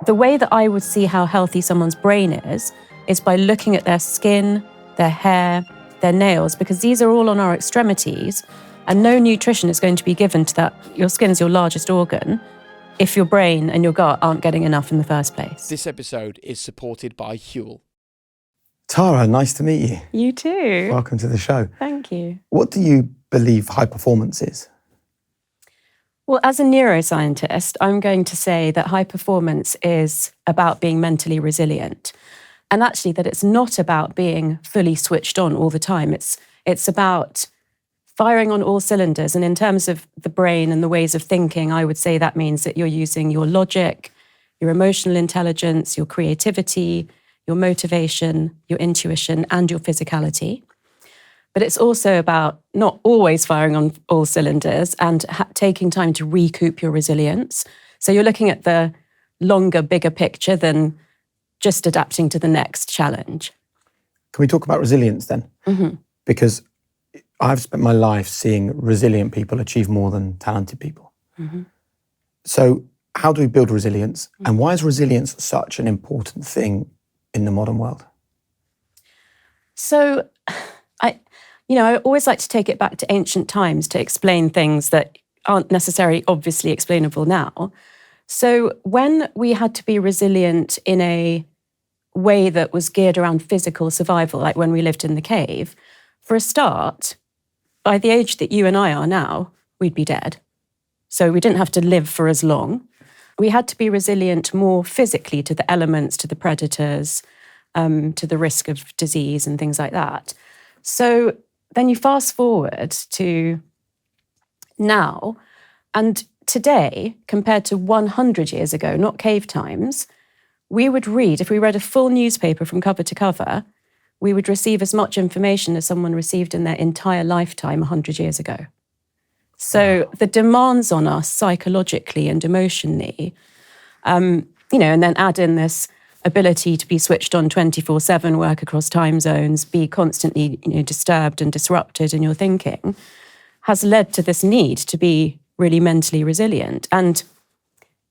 the way that I would see how healthy someone's brain is by looking at their skin, their hair, their nails, because these are all on our extremities, and no nutrition is going to be given to that. Your skin's your largest organ if your brain and your gut aren't getting enough in the first place. This episode is supported by Huel. Tara, nice to meet you. You too. Welcome to the show. Thank you. What do you believe high performance is? Well, as a neuroscientist, I'm going to say that high performance is about being mentally resilient. And actually that it's not about being fully switched on all the time. It's about firing on all cylinders. And in terms of the brain and the ways of thinking, I would say that means that you're using your logic, your emotional intelligence, your creativity, your motivation, your intuition, and your physicality. But it's also about not always firing on all cylinders and taking time to recoup your resilience. So you're looking at the longer, bigger picture than just adapting to the next challenge. Can we talk about resilience then? Mm-hmm. Because I've spent my life seeing resilient people achieve more than talented people. Mm-hmm. So how do we build resilience? And why is resilience such an important thing in the modern world? So I always like to take it back to ancient times to explain things that aren't necessarily obviously explainable now. So when we had to be resilient in a way that was geared around physical survival, like when we lived in the cave, for a start, by the age that you and I are now, we'd be dead. So we didn't have to live for as long. We had to be resilient more physically to the elements, to the predators, to the risk of disease and things like that. So then you fast forward to now, and today, compared to 100 years ago, not cave times, we would read, if we read a full newspaper from cover to cover, we would receive as much information as someone received in their entire lifetime 100 years ago. So the demands on us psychologically and emotionally, and then add in this ability to be switched on 24/7, work across time zones, be constantly disturbed and disrupted in your thinking, has led to this need to be really mentally resilient. And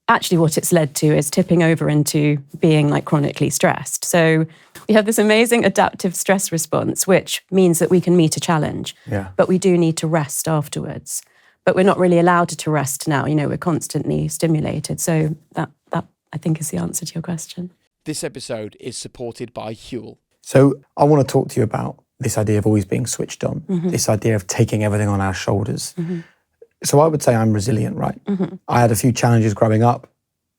actually what it's led to is tipping over into being like chronically stressed. So we have this amazing adaptive stress response, which means that we can meet a challenge, but we do need to rest afterwards. But we're not really allowed to rest now. We're constantly stimulated. So that I think is the answer to your question. This episode is supported by Huel. So I want to talk to you about this idea of always being switched on, this idea of taking everything on our shoulders. So I would say I'm resilient, right? I had a few challenges growing up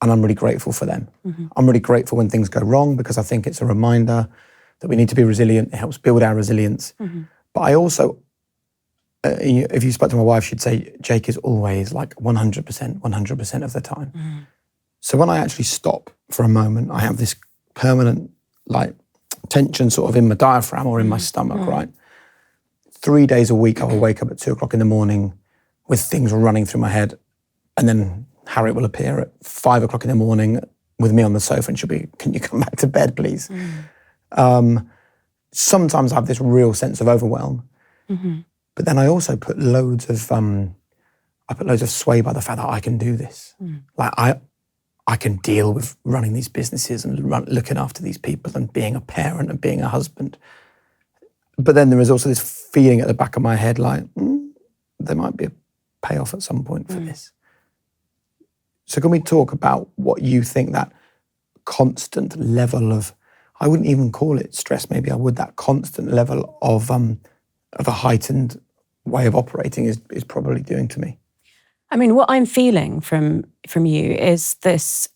and I'm really grateful for them. I'm really grateful when things go wrong because I think it's a reminder that we need to be resilient. It helps build our resilience. But I also, if you spoke to my wife, she'd say, Jake is always like 100% of the time. So when I actually stop for a moment, I have this permanent like tension sort of in my diaphragm or in my stomach, right? 3 days a week, I will wake up at 2:00 in the morning with things running through my head. And then Harriet will appear at 5:00 in the morning with me on the sofa and she'll be, can you come back to bed, please? Sometimes I have this real sense of overwhelm. But then I also put loads of sway by the fact that I can do this. Like I can deal with running these businesses and looking after these people and being a parent and being a husband. But then there is also this feeling at the back of my head like, there might be a payoff at some point for this. So can we talk about what you think that constant level of, I wouldn't even call it stress, maybe I would, that constant level of a heightened way of operating is probably doing to me? I mean, what I'm feeling from you is this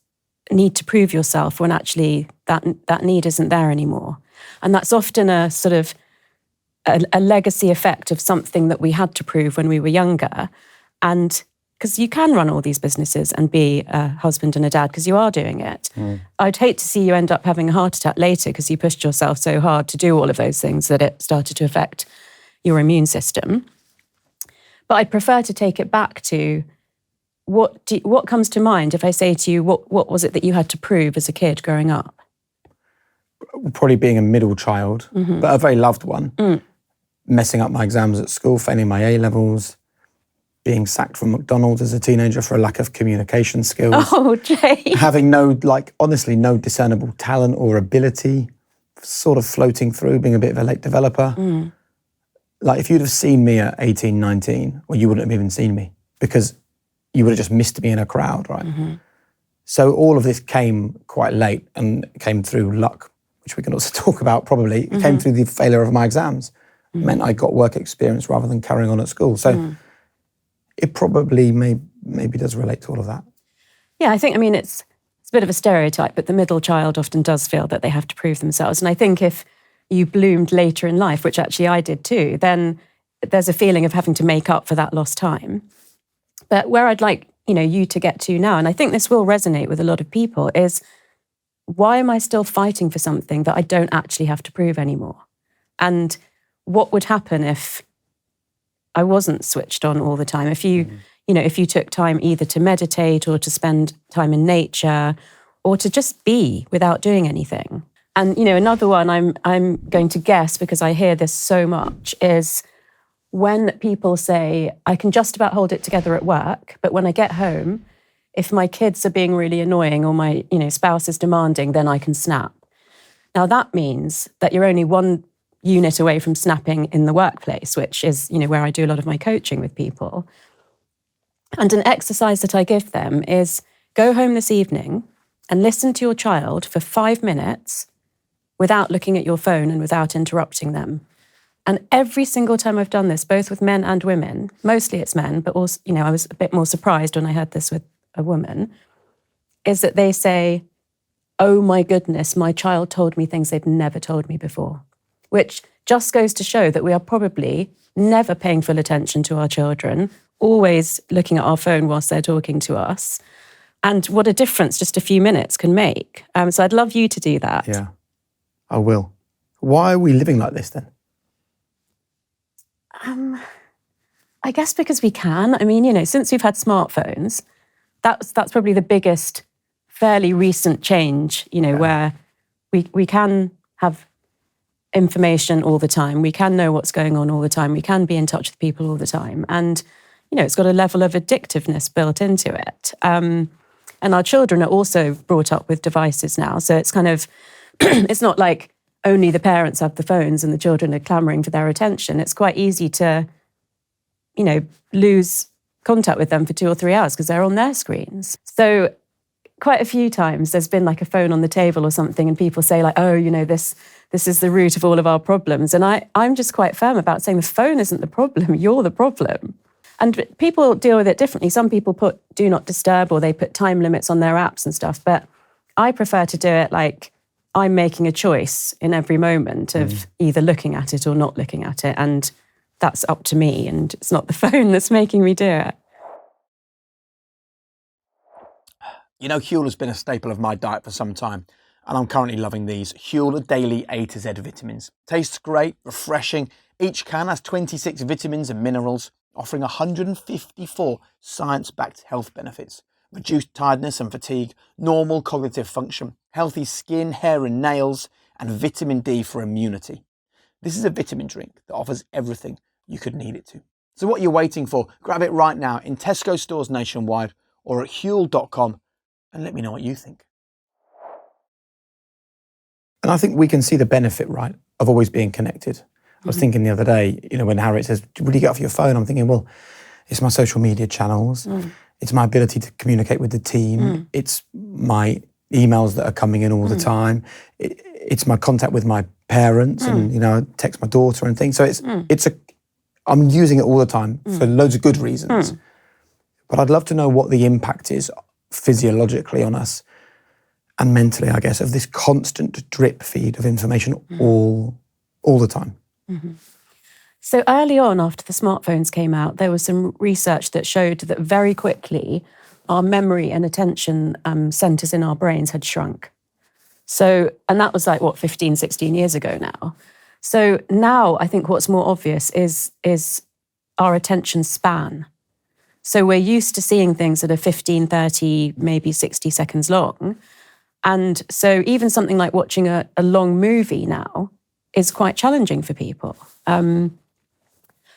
need to prove yourself when actually that need isn't there anymore. And that's often a sort of a legacy effect of something that we had to prove when we were younger. And because you can run all these businesses and be a husband and a dad because you are doing it. I'd hate to see you end up having a heart attack later because you pushed yourself so hard to do all of those things that it started to affect your immune system. But I'd prefer to take it back to what comes to mind if I say to you, what was it that you had to prove as a kid growing up? Probably being a middle child, but a very loved one. Messing up my exams at school, failing my A-levels, being sacked from McDonald's as a teenager for a lack of communication skills. Oh, Jay. Having no, honestly, no discernible talent or ability, sort of floating through, being a bit of a late developer. Like, if you'd have seen me at 18, 19, well, you wouldn't have even seen me because you would have just missed me in a crowd, right? So all of this came quite late and came through luck, which we can also talk about probably. It came through the failure of my exams. It meant I got work experience rather than carrying on at school. So it probably maybe does relate to all of that. Yeah, I think, it's a bit of a stereotype, but the middle child often does feel that they have to prove themselves. And I think if you bloomed later in life, which actually I did too, then there's a feeling of having to make up for that lost time. But where I'd like, you to get to now, and I think this will resonate with a lot of people, is why am I still fighting for something that I don't actually have to prove anymore? And what would happen if I wasn't switched on all the time? If if you took time either to meditate or to spend time in nature or to just be without doing anything. And, another one I'm going to guess, because I hear this so much, is when people say, I can just about hold it together at work, but when I get home, if my kids are being really annoying or my, spouse is demanding, then I can snap. Now that means that you're only one unit away from snapping in the workplace, which is, where I do a lot of my coaching with people. And an exercise that I give them is go home this evening and listen to your child for 5 minutes without looking at your phone and without interrupting them. And every single time I've done this, both with men and women, mostly it's men, but also, I was a bit more surprised when I heard this with a woman, is that they say, oh my goodness, my child told me things they'd never told me before, which just goes to show that we are probably never paying full attention to our children, always looking at our phone whilst they're talking to us, and what a difference just a few minutes can make. So I'd love you to do that. Yeah, I will. Why are we living like this then? I guess because we can. Since we've had smartphones, that's probably the biggest, fairly recent change, where we can have information all the time. We can know what's going on all the time. We can be in touch with people all the time. And, it's got a level of addictiveness built into it. And our children are also brought up with devices now. So it's kind of, it's not like only the parents have the phones and the children are clamoring for their attention. It's quite easy to, lose contact with them for 2 or 3 hours because they're on their screens. So quite a few times there's been like a phone on the table or something and people say like, oh, this is the root of all of our problems. And I'm just quite firm about saying the phone isn't the problem, you're the problem. And people deal with it differently. Some people put do not disturb or they put time limits on their apps and stuff. But I prefer to do it like I'm making a choice in every moment of either looking at it or not looking at it. And that's up to me. And it's not the phone that's making me do it. Huel has been a staple of my diet for some time, and I'm currently loving these Huel Daily A to Z vitamins. Tastes great, refreshing. Each can has 26 vitamins and minerals, offering 154 science-backed health benefits. Reduced tiredness and fatigue, normal cognitive function, healthy skin, hair and nails, and vitamin D for immunity. This is a vitamin drink that offers everything you could need it to. So what are you waiting for? Grab it right now in Tesco stores nationwide or at huel.com and let me know what you think. And I think we can see the benefit, right, of always being connected. I was thinking the other day, when Harriet says, what do you get off your phone? I'm thinking, well, it's my social media channels. It's my ability to communicate with the team. It's my emails that are coming in all the time. It's my contact with my parents and, text my daughter and things. So I'm using it all the time for loads of good reasons. But I'd love to know what the impact is physiologically on us and mentally, I guess, of this constant drip feed of information all the time. So early on, after the smartphones came out, there was some research that showed that very quickly our memory and attention centres in our brains had shrunk. So, and that was like, 15, 16 years ago now. So now I think what's more obvious is our attention span. So we're used to seeing things that are 15, 30, maybe 60 seconds long. And so even something like watching a long movie now is quite challenging for people. And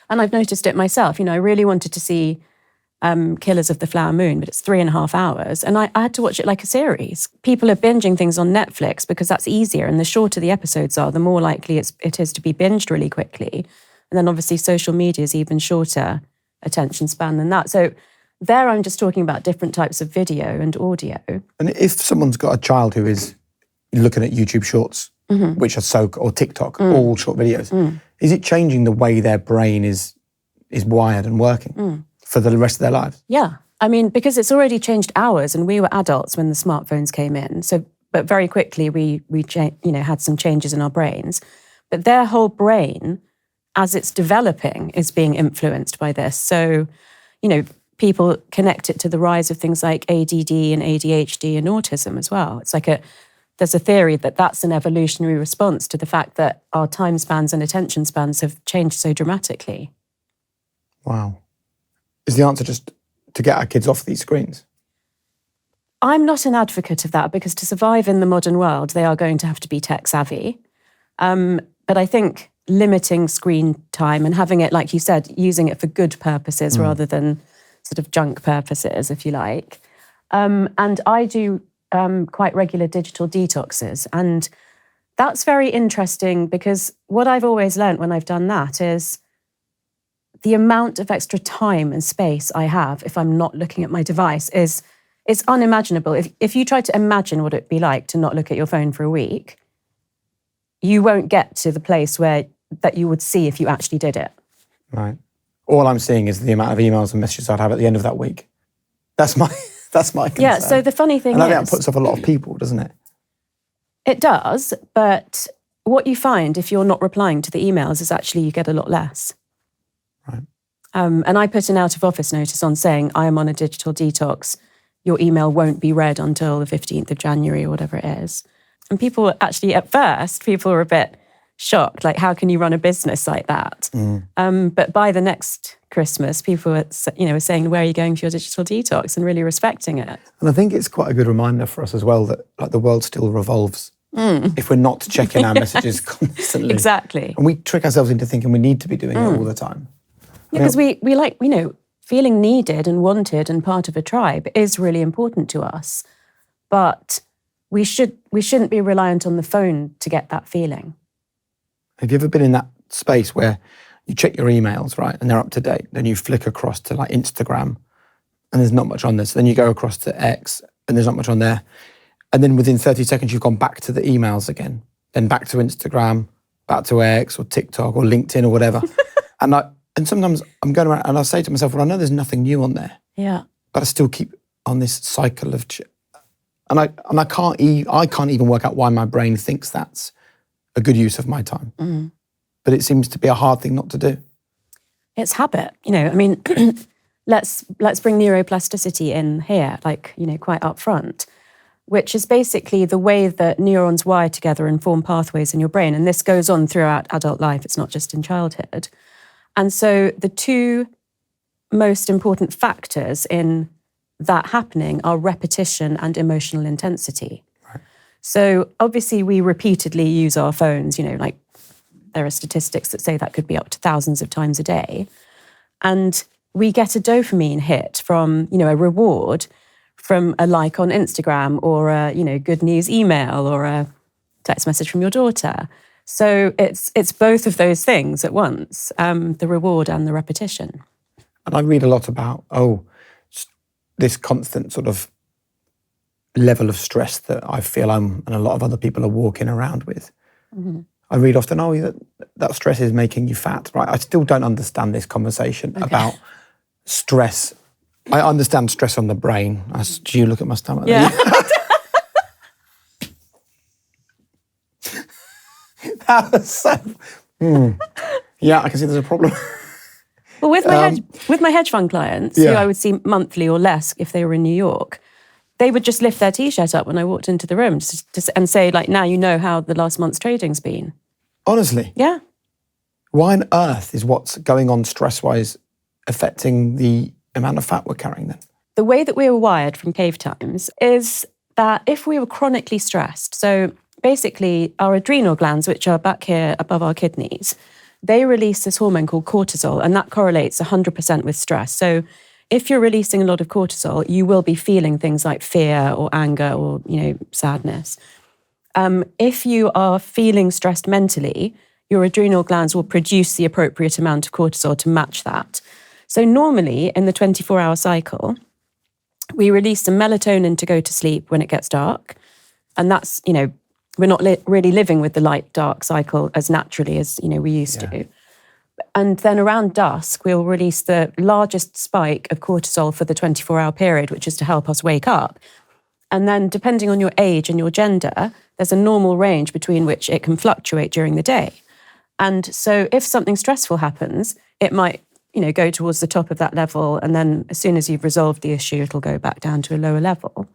I've noticed it myself. I really wanted to see Killers of the Flower Moon, but it's 3.5 hours. And I had to watch it like a series. People are binging things on Netflix because that's easier. And the shorter the episodes are, the more likely it is to be binged really quickly. And then obviously social media is even shorter attention span than that. So there I'm just talking about different types of video and audio. And if someone's got a child who is looking at YouTube Shorts, which are or TikTok, all short videos, is it changing the way their brain is wired and working for the rest of their lives? Yeah. I mean, because it's already changed ours, and we were adults when the smartphones came in. So, but very quickly we had some changes in our brains. But their whole brain, as it's developing, is being influenced by this. So, people connect it to the rise of things like ADD and ADHD and autism as well. It's like there's a theory that that's an evolutionary response to the fact that our time spans and attention spans have changed so dramatically. Wow. Is the answer just to get our kids off these screens? I'm not an advocate of that, because to survive in the modern world, they are going to have to be tech savvy. But I think limiting screen time and having it, like you said, using it for good purposes rather than sort of junk purposes, if you like. And I do quite regular digital detoxes. And that's very interesting, because what I've always learned when I've done that is the amount of extra time and space I have if I'm not looking at my device it's unimaginable. If you try to imagine what it'd be like to not look at your phone for a week, you won't get to the place that you would see if you actually did it. Right. All I'm seeing is the amount of emails and messages I'd have at the end of that week. That's my concern. Yeah, so the funny thing is... And I think that puts off a lot of people, doesn't it? It does, but what you find if you're not replying to the emails is actually you get a lot less. Right. And I put an out-of-office notice on saying, I am on a digital detox. Your email won't be read until the 15th of January or whatever it is. And people actually, at first, people were a bit shocked, like, how can you run a business like that? But by the next Christmas, people were saying, where are you going for your digital detox, and really respecting it. And I think it's quite a good reminder for us as well that, like, the world still revolves if we're not checking our messages constantly. Exactly. And we trick ourselves into thinking we need to be doing it all the time. Yeah, because we like, feeling needed and wanted and part of a tribe is really important to us. But we shouldn't be reliant on the phone to get that feeling. Have you ever been in that space where you check your emails, right, and they're up to date, then you flick across to like Instagram and there's not much on there, so then you go across to X and there's not much on there, and then within 30 seconds you've gone back to the emails again, then back to Instagram, back to X or TikTok or LinkedIn or whatever. And sometimes I'm going around and I say to myself, well, I know there's nothing new on there. Yeah. But I still keep on this cycle of... And I can't even work out why my brain thinks that's a good use of my time. But it seems to be a hard thing not to do. It's habit. I mean, let's bring neuroplasticity in here, like, quite up front, which is basically the way that neurons wire together and form pathways in your brain. And this goes on throughout adult life. It's not just in childhood. And so the two most important factors in that happening are repetition and emotional intensity. Right. So obviously we repeatedly use our phones, like there are statistics that say that could be up to thousands of times a day. And we get a dopamine hit from, a reward from a like on Instagram or a, good news email or a text message from your daughter. So it's both of those things at once, the reward and the repetition. And I read a lot about, this constant sort of level of stress that I feel and a lot of other people are walking around with. Mm-hmm. I read often, that stress is making you fat, right? I still don't understand this conversation about stress. I understand stress on the brain. Do you look at my stomach? Yeah. That was so... Yeah, I can see there's a problem. Well, with my hedge fund clients, who I would see monthly or less if they were in New York, they would just lift their T-shirt up when I walked into the room and say, like, now you know how the last month's trading's been. Honestly? Yeah. Why on earth is what's going on stress-wise affecting the amount of fat we're carrying then? The way that we were wired from cave times is that if we were chronically stressed, so basically our adrenal glands, which are back here above our kidneys, they release this hormone called cortisol, and that correlates 100% with stress. So if you're releasing a lot of cortisol, you will be feeling things like fear or anger or, sadness. If you are feeling stressed mentally, your adrenal glands will produce the appropriate amount of cortisol to match that. So normally in the 24-hour cycle, we release some melatonin to go to sleep when it gets dark. And that's, we're not really living with the light-dark cycle as naturally as, we used to. And then around dusk, we'll release the largest spike of cortisol for the 24-hour period, which is to help us wake up. And then depending on your age and your gender, there's a normal range between which it can fluctuate during the day. And so if something stressful happens, it might, go towards the top of that level. And then as soon as you've resolved the issue, it'll go back down to a lower level.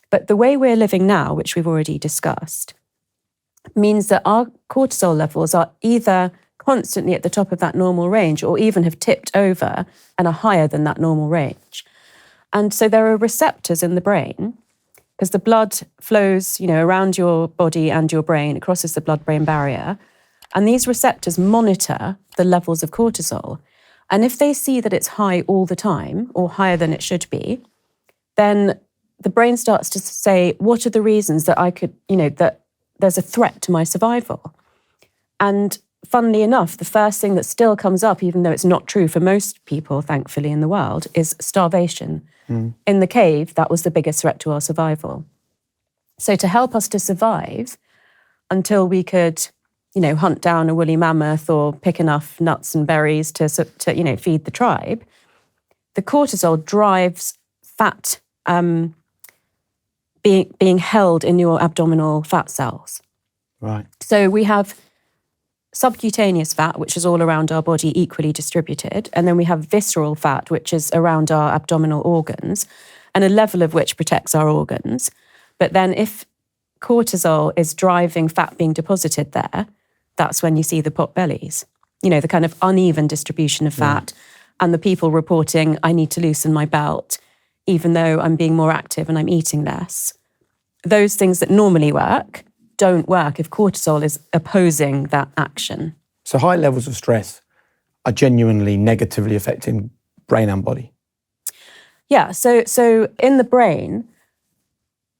But the way we're living now, which we've already discussed, means that our cortisol levels are either constantly at the top of that normal range or even have tipped over and are higher than that normal range. And so there are receptors in the brain, because the blood flows, around your body and your brain, it crosses the blood-brain barrier. And these receptors monitor the levels of cortisol. And if they see that it's high all the time or higher than it should be, then the brain starts to say, what are the reasons that I could, that there's a threat to my survival? And funnily enough, the first thing that still comes up, even though it's not true for most people, thankfully, in the world, is starvation. In the cave, that was the biggest threat to our survival. So to help us to survive until we could, hunt down a woolly mammoth or pick enough nuts and berries to feed the tribe, the cortisol drives fat being held in your abdominal fat cells. Right. So we have subcutaneous fat, which is all around our body, equally distributed. And then we have visceral fat, which is around our abdominal organs, and a level of which protects our organs. But then if cortisol is driving fat being deposited there, that's when you see the pot bellies, the kind of uneven distribution of fat, and the people reporting, I need to loosen my belt, even though I'm being more active and I'm eating less. Those things that normally work don't work if cortisol is opposing that action. So high levels of stress are genuinely negatively affecting brain and body. Yeah, so in the brain,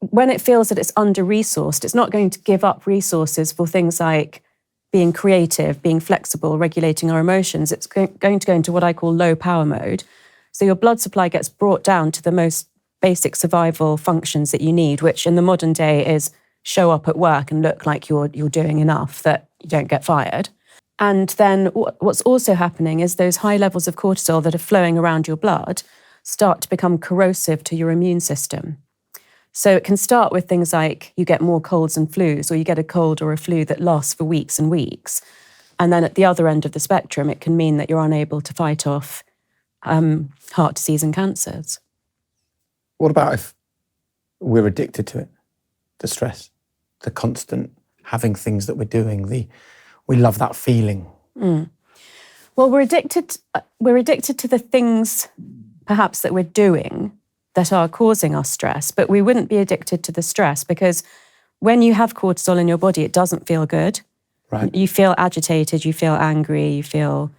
when it feels that it's under-resourced, it's not going to give up resources for things like being creative, being flexible, regulating our emotions. It's going to go into what I call low power mode. So your blood supply gets brought down to the most basic survival functions that you need, which in the modern day is show up at work and look like you're doing enough that you don't get fired. And then what's also happening is those high levels of cortisol that are flowing around your blood start to become corrosive to your immune system. So it can start with things like you get more colds and flus, or you get a cold or a flu that lasts for weeks and weeks. And then at the other end of the spectrum, it can mean that you're unable to fight off heart disease and cancers. What about if we're addicted to it? The stress, the constant having things that we're doing, we love that feeling. Well, we're addicted to the things perhaps that we're doing that are causing us stress, but we wouldn't be addicted to the stress, because when you have cortisol in your body, it doesn't feel good. Right. You feel agitated, you feel angry, you feel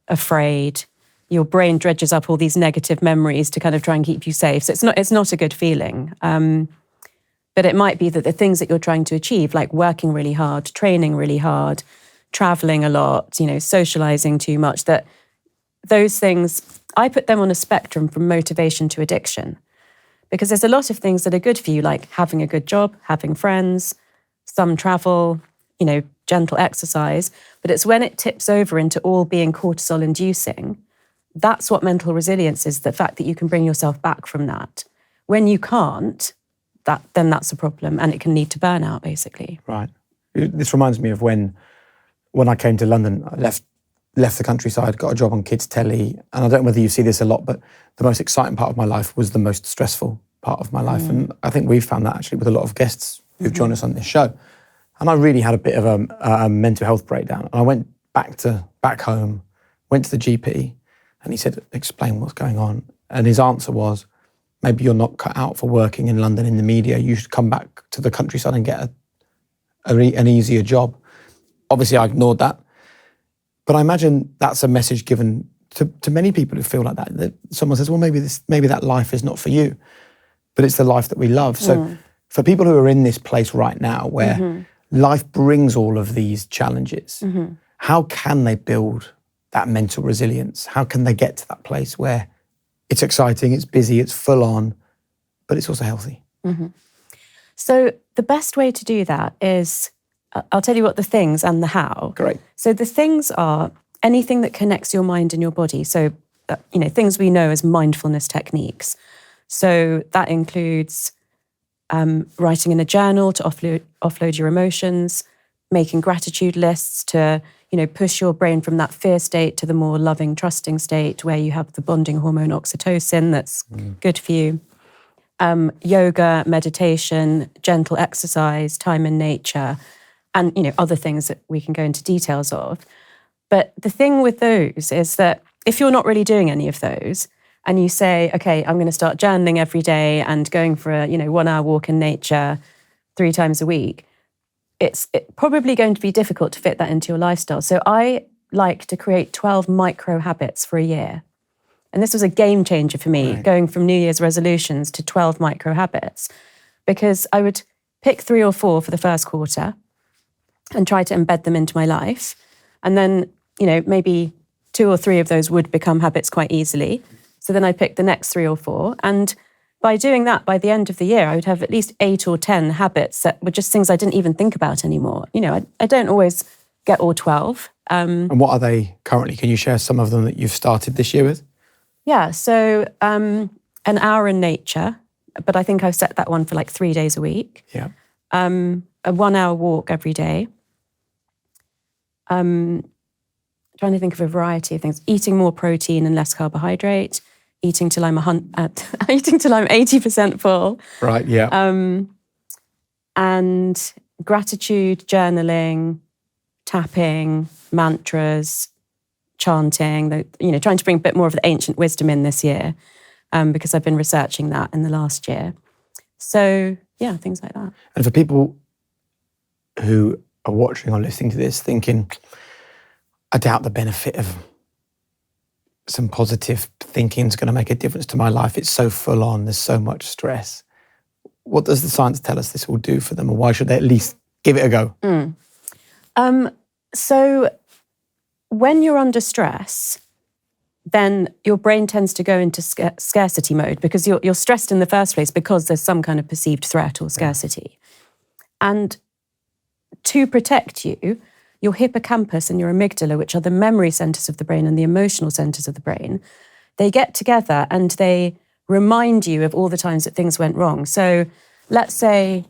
afraid. Your brain dredges up all these negative memories to kind of try and keep you safe. So it's not a good feeling. But it might be that the things that you're trying to achieve, like working really hard, training really hard, traveling a lot, socializing too much, that those things, I put them on a spectrum from motivation to addiction. Because there's a lot of things that are good for you, like having a good job, having friends, some travel, gentle exercise. But it's when it tips over into all being cortisol inducing, that's what mental resilience is, the fact that you can bring yourself back from that. When you can't, then that's a problem, and it can lead to burnout, basically. Right. This reminds me of when I came to London. I left the countryside, got a job on kids' telly, and I don't know whether you see this a lot, but the most exciting part of my life was the most stressful part of my life. And I think we've found that actually with a lot of guests who've joined us on this show. And I really had a bit of a mental health breakdown. And I went back home, went to the GP, and he said, explain what's going on. And his answer was, maybe you're not cut out for working in London in the media. You should come back to the countryside and get an easier job. Obviously, I ignored that. But I imagine that's a message given to many people who feel like that someone says, well, maybe that life is not for you, but it's the life that we love. So for people who are in this place right now where life brings all of these challenges, how can they build that mental resilience? How can they get to that place where it's exciting, it's busy, it's full on, but it's also healthy? So the best way to do that is, I'll tell you what the things and the how. Great. So the things are anything that connects your mind and your body. So, things we know as mindfulness techniques. So that includes writing in a journal to offload your emotions, making gratitude lists to, push your brain from that fear state to the more loving, trusting state where you have the bonding hormone oxytocin that's good for you. Yoga, meditation, gentle exercise, time in nature, and, other things that we can go into details of. But the thing with those is that if you're not really doing any of those, and you say, okay, I'm going to start journaling every day and going for a 1 hour walk in nature 3 times a week, it's probably going to be difficult to fit that into your lifestyle. So I like to create 12 micro habits for a year. And this was a game changer for me, going from New Year's resolutions to 12 micro habits, because I would pick 3 or 4 for the first quarter and try to embed them into my life. And then, maybe 2 or 3 of those would become habits quite easily. So then I picked the next 3 or 4. And by doing that, by the end of the year, I would have at least 8 or 10 habits that were just things I didn't even think about anymore. I don't always get all 12. And what are they currently? Can you share some of them that you've started this year with? Yeah, so an hour in nature, but I think I've set that one for like 3 days a week. Yeah. A 1 hour walk every day. Trying to think of a variety of things. Eating more protein and less carbohydrate. Eating till I'm 80% full. Right. Yeah. And gratitude, journaling, tapping, mantras, chanting. Trying to bring a bit more of the ancient wisdom in this year, because I've been researching that in the last year. So yeah, things like that. And for people who are watching or listening to this, thinking, I doubt the benefit of some positive thinking is going to make a difference to my life. It's so full on. There's so much stress. What does the science tell us this will do for them, or why should they at least give it a go? So when you're under stress, then your brain tends to go into scarcity mode, because you're stressed in the first place because there's some kind of perceived threat or scarcity. And to protect you, your hippocampus and your amygdala, which are the memory centers of the brain and the emotional centers of the brain, they get together and they remind you of all the times that things went wrong. So let's say,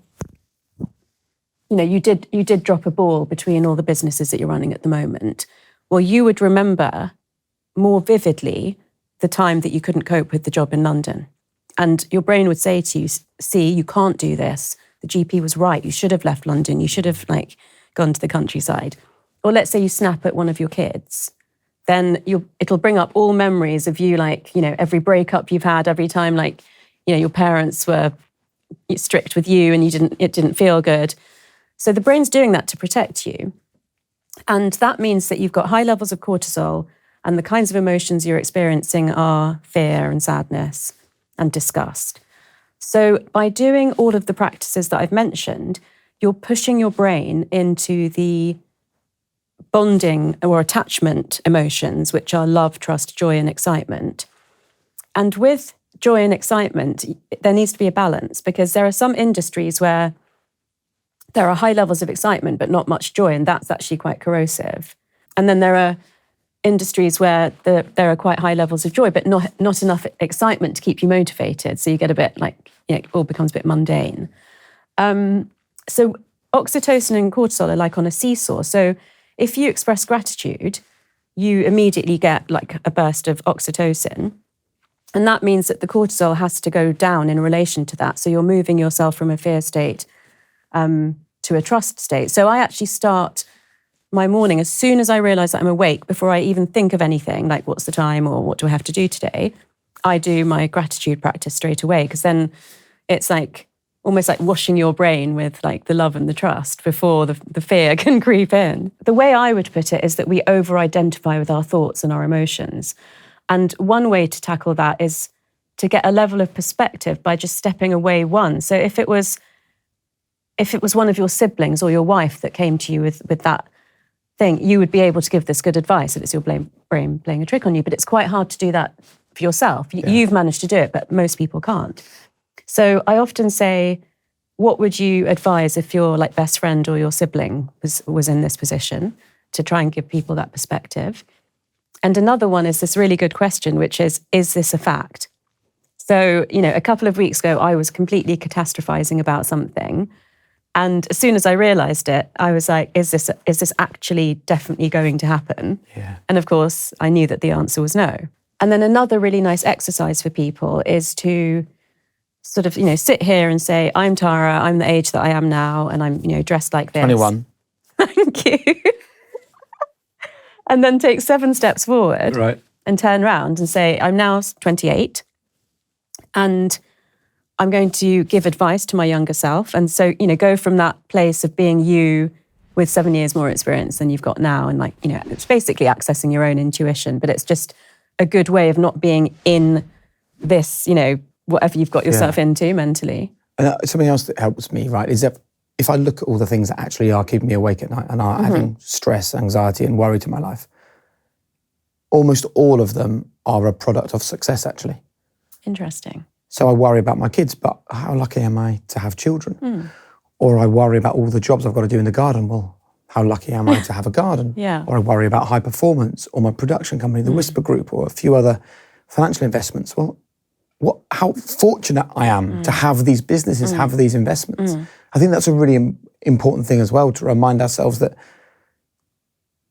you did drop a ball between all the businesses that you're running at the moment. Well, you would remember more vividly the time that you couldn't cope with the job in London. And your brain would say to you, see, you can't do this. The GP was right. You should have left London. You should have gone to the countryside. Or let's say you snap at one of your kids, then it'll bring up all memories of you, every breakup you've had, every time your parents were strict with you and it didn't feel good. So the brain's doing that to protect you. And that means that you've got high levels of cortisol, and the kinds of emotions you're experiencing are fear and sadness and disgust. So by doing all of the practices that I've mentioned, you're pushing your brain into the bonding or attachment emotions, which are love, trust, joy, and excitement. And with joy and excitement, there needs to be a balance, because there are some industries where there are high levels of excitement but not much joy, and that's actually quite corrosive. And then there are industries where there are quite high levels of joy but not enough excitement to keep you motivated. So you get a bit it all becomes a bit mundane. So oxytocin and cortisol are like on a seesaw. So if you express gratitude, you immediately get a burst of oxytocin. And that means that the cortisol has to go down in relation to that. So you're moving yourself from a fear state to a trust state. So I actually start my morning as soon as I realize that I'm awake, before I even think of anything like what's the time or what do I have to do today. I do my gratitude practice straight away, because then it's almost like washing your brain with like the love and the trust before the fear can creep in. The way I would put it is that we over-identify with our thoughts and our emotions. And one way to tackle that is to get a level of perspective by just stepping away one. So if it was one of your siblings or your wife that came to you with that thing, you would be able to give this good advice if it's your brain playing a trick on you. But it's quite hard to do that for yourself. You've managed to do it, but most people can't. So I often say, what would you advise if your like best friend or your sibling was in this position, to try and give people that perspective? And another one is this really good question, which is this a fact? So, a couple of weeks ago, I was completely catastrophizing about something. And as soon as I realized it, I was like, is this actually definitely going to happen? Yeah. And of course, I knew that the answer was no. And then another really nice exercise for people is to sort of, sit here and say, I'm Tara, I'm the age that I am now, and I'm, dressed like this. 21. Thank you. And then take 7 steps forward, Right, and turn around and say, I'm now 28, and I'm going to give advice to my younger self. And so, go from that place of being you with 7 years more experience than you've got now. And it's basically accessing your own intuition, but it's just a good way of not being in this, whatever you've got yourself into mentally. And something else that helps me, right, is that if I look at all the things that actually are keeping me awake at night and are adding stress, anxiety and worry to my life, almost all of them are a product of success, actually. Interesting. So I worry about my kids, but how lucky am I to have children? Or I worry about all the jobs I've got to do in the garden. Well, how lucky am I to have a garden? Yeah. Or I worry about high performance or my production company, the Whisper Group, or a few other financial investments. Well, how fortunate I am to have these businesses, have these investments. I think that's a really important thing as well, to remind ourselves that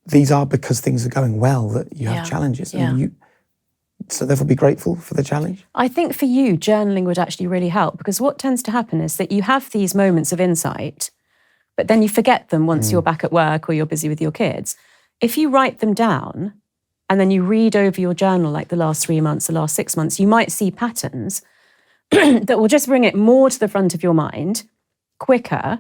these are because things are going well, that you have challenges. And so therefore be grateful for the challenge. I think for you, journaling would actually really help, because what tends to happen is that you have these moments of insight, but then you forget them once you're back at work or you're busy with your kids. If you write them down and then you read over your journal, like the last 3 months, the last 6 months, you might see patterns that will just bring it more to the front of your mind quicker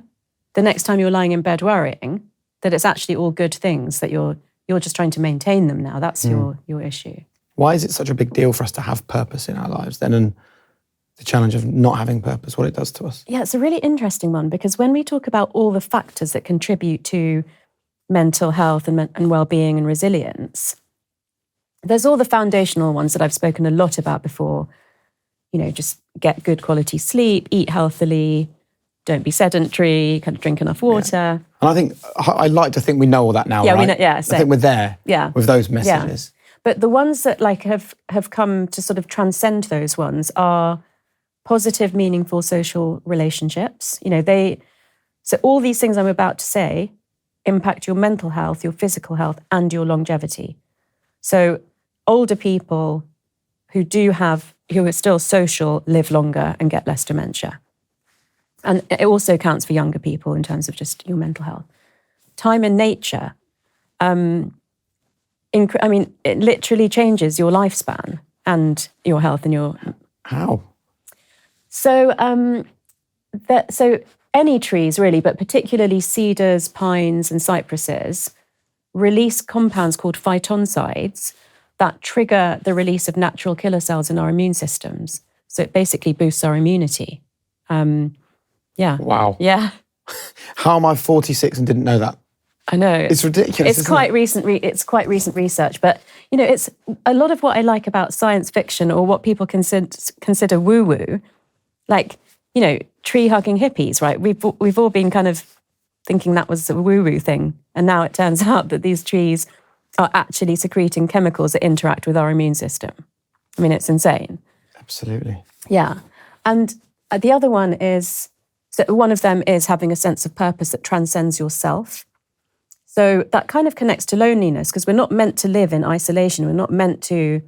the next time you're lying in bed worrying, that it's actually all good things, that you're just trying to maintain them now. That's your issue. Why is it such a big deal for us to have purpose in our lives then, and the challenge of not having purpose, what it does to us? Yeah, it's a really interesting one, because when we talk about all the factors that contribute to mental health and well-being and resilience, there's all the foundational ones that I've spoken a lot about before. Just get good quality sleep, eat healthily, don't be sedentary, kind of drink enough water. And I like to think we know all that now, right? We know, I think we're there with those messages. But the ones that have come to sort of transcend those ones are positive, meaningful social relationships. So all these things I'm about to say impact your mental health, your physical health, and your longevity. So older people who are still social live longer and get less dementia. And it also counts for younger people in terms of just your mental health. Time in nature, it literally changes your lifespan and your health and your... How? So, any trees really, but particularly cedars, pines and cypresses, release compounds called phytoncides that trigger the release of natural killer cells in our immune systems. So it basically boosts our immunity. Wow. Yeah. How am I 46 and didn't know that? I know. It's ridiculous. It's quite recent. It's quite recent research, but it's a lot of what I like about science fiction, or what people consider woo-woo, like tree-hugging hippies. Right? We've all been kind of thinking that was a woo-woo thing, and now it turns out that these trees are actually secreting chemicals that interact with our immune system. I mean, it's insane. Absolutely. Yeah, and the other one is, so one of them is having a sense of purpose that transcends yourself. So that kind of connects to loneliness, because we're not meant to live in isolation. We're not meant to,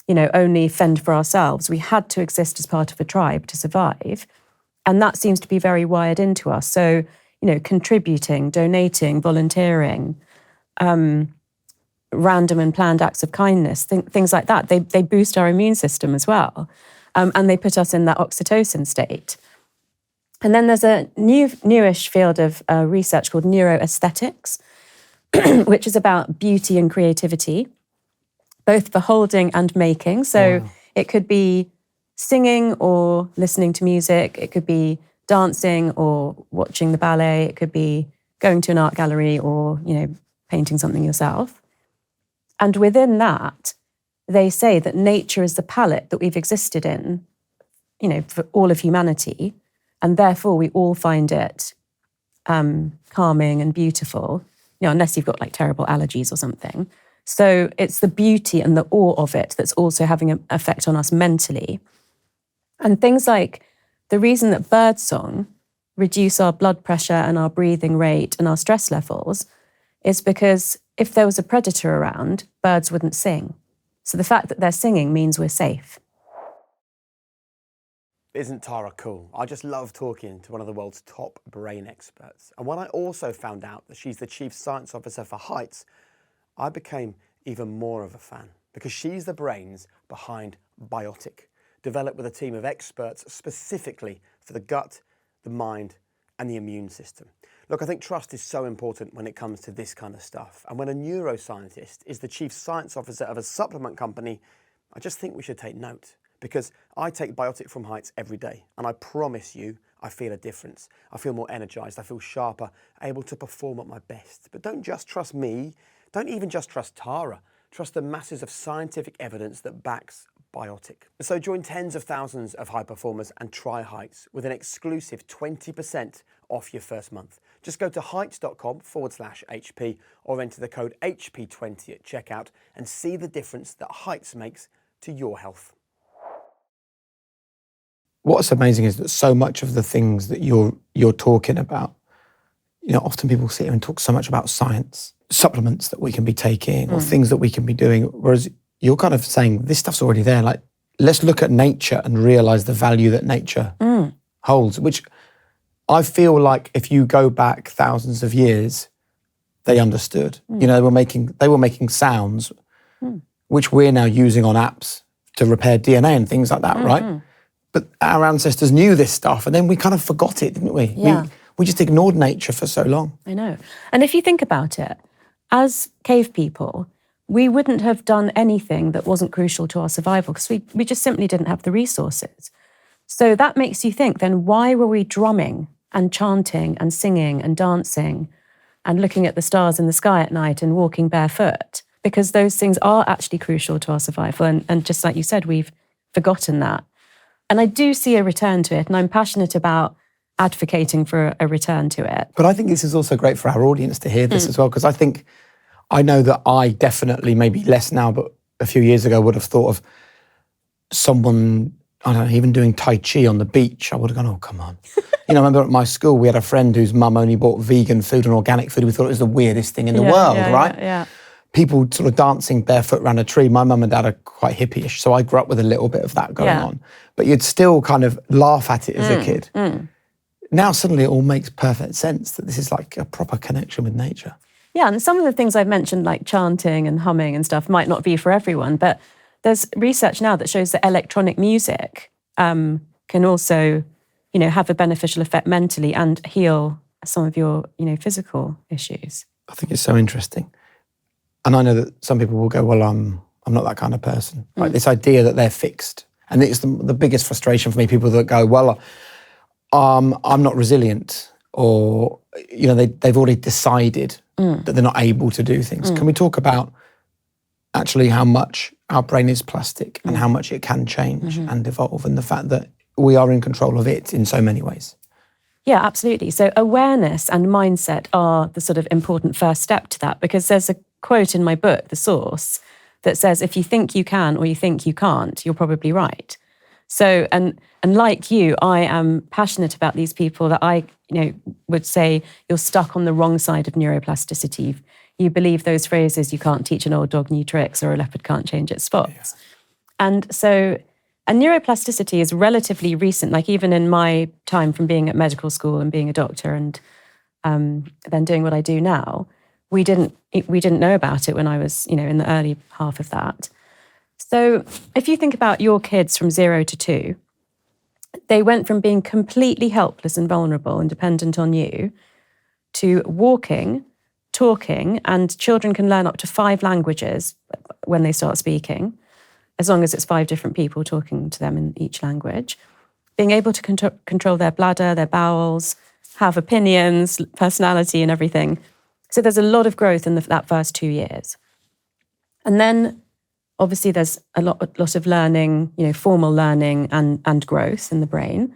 only fend for ourselves. We had to exist as part of a tribe to survive. And that seems to be very wired into us. So, contributing, donating, volunteering, random and planned acts of kindness, things like that, they boost our immune system as well. And they put us in that oxytocin state. And then there's a newish field of research called neuroaesthetics, which is about beauty and creativity, both for holding and making. So it could be singing or listening to music. It could be dancing or watching the ballet. It could be going to an art gallery or, painting something yourself. And within that, they say that nature is the palette that we've existed in, for all of humanity. And therefore, we all find it calming and beautiful, unless you've got like terrible allergies or something. So it's the beauty and the awe of it that's also having an effect on us mentally. And things like the reason that birdsong reduce our blood pressure and our breathing rate and our stress levels is because if there was a predator around, birds wouldn't sing. So the fact that they're singing means we're safe. Isn't Tara cool? I just love talking to one of the world's top brain experts. And when I also found out that she's the Chief Science Officer for Heights, I became even more of a fan because she's the brains behind Biotic, developed with a team of experts specifically for the gut, the mind, and the immune system. Look, I think trust is so important when it comes to this kind of stuff. And when a neuroscientist is the Chief Science Officer of a supplement company, I just think we should take note. Because I take Biotic from Heights every day, and I promise you, I feel a difference. I feel more energized, I feel sharper, able to perform at my best. But don't just trust me, don't even just trust Tara. Trust the masses of scientific evidence that backs Biotic. So join tens of thousands of high performers and try Heights with an exclusive 20% off your first month. Just go to heights.com/HP or enter the code HP20 at checkout and see the difference that Heights makes to your health. What's amazing is that so much of the things that you're talking about, often people sit here and talk so much about science, supplements that we can be taking or things that we can be doing, whereas you're kind of saying this stuff's already there. Like, let's look at nature and realize the value that nature holds, which I feel like if you go back thousands of years, they understood. They were making sounds, which we're now using on apps to repair DNA and things like that, right? But our ancestors knew this stuff, and then we kind of forgot it, didn't we? Yeah. We just ignored nature for so long. I know. And if you think about it, as cave people, we wouldn't have done anything that wasn't crucial to our survival because we just simply didn't have the resources. So that makes you think, then why were we drumming and chanting and singing and dancing and looking at the stars in the sky at night and walking barefoot? Because those things are actually crucial to our survival. And just like you said, we've forgotten that. And I do see a return to it, and I'm passionate about advocating for a return to it. But I think this is also great for our audience to hear this as well, because I know that I definitely, maybe less now, but a few years ago would have thought of someone, I don't know, even doing Tai Chi on the beach. I would have gone, oh, come on. I remember at my school, we had a friend whose mum only bought vegan food and organic food. We thought it was the weirdest thing in the world, right? Yeah. People sort of dancing barefoot around a tree. My mum and dad are quite hippie-ish, so I grew up with a little bit of that going on. But you'd still kind of laugh at it as a kid. Now suddenly it all makes perfect sense that this is like a proper connection with nature. Yeah, and some of the things I've mentioned, like chanting and humming and stuff, might not be for everyone, but there's research now that shows that electronic music can also, have a beneficial effect mentally and heal some of your, physical issues. I think it's so interesting. And I know that some people will go, well, I'm not that kind of person. Like this idea that they're fixed. And it's the biggest frustration for me, people that go, well, I'm not resilient, or, they've already decided that they're not able to do things. Can we talk about actually how much our brain is plastic and how much it can change and evolve, and the fact that we are in control of it in so many ways? Yeah, absolutely. So awareness and mindset are the sort of important first step to that, because there's a quote in my book, The Source, that says, if you think you can or you think you can't, you're probably right. So, and like you, I am passionate about these people that I, would say you're stuck on the wrong side of neuroplasticity. You believe those phrases, you can't teach an old dog new tricks, or a leopard can't change its spots. Yeah. And so, and neuroplasticity is relatively recent, like even in my time from being at medical school and being a doctor and then doing what I do now, we didn't know about it when I was, in the early half of that. So if you think about your kids from 0 to 2, they went from being completely helpless and vulnerable and dependent on you to walking, talking, and children can learn up to 5 languages when they start speaking, as long as it's 5 different people talking to them in each language, being able to control their bladder, their bowels, have opinions, personality and everything. So there's a lot of growth in that first 2 years. And then obviously there's a lot of learning, formal learning and growth in the brain.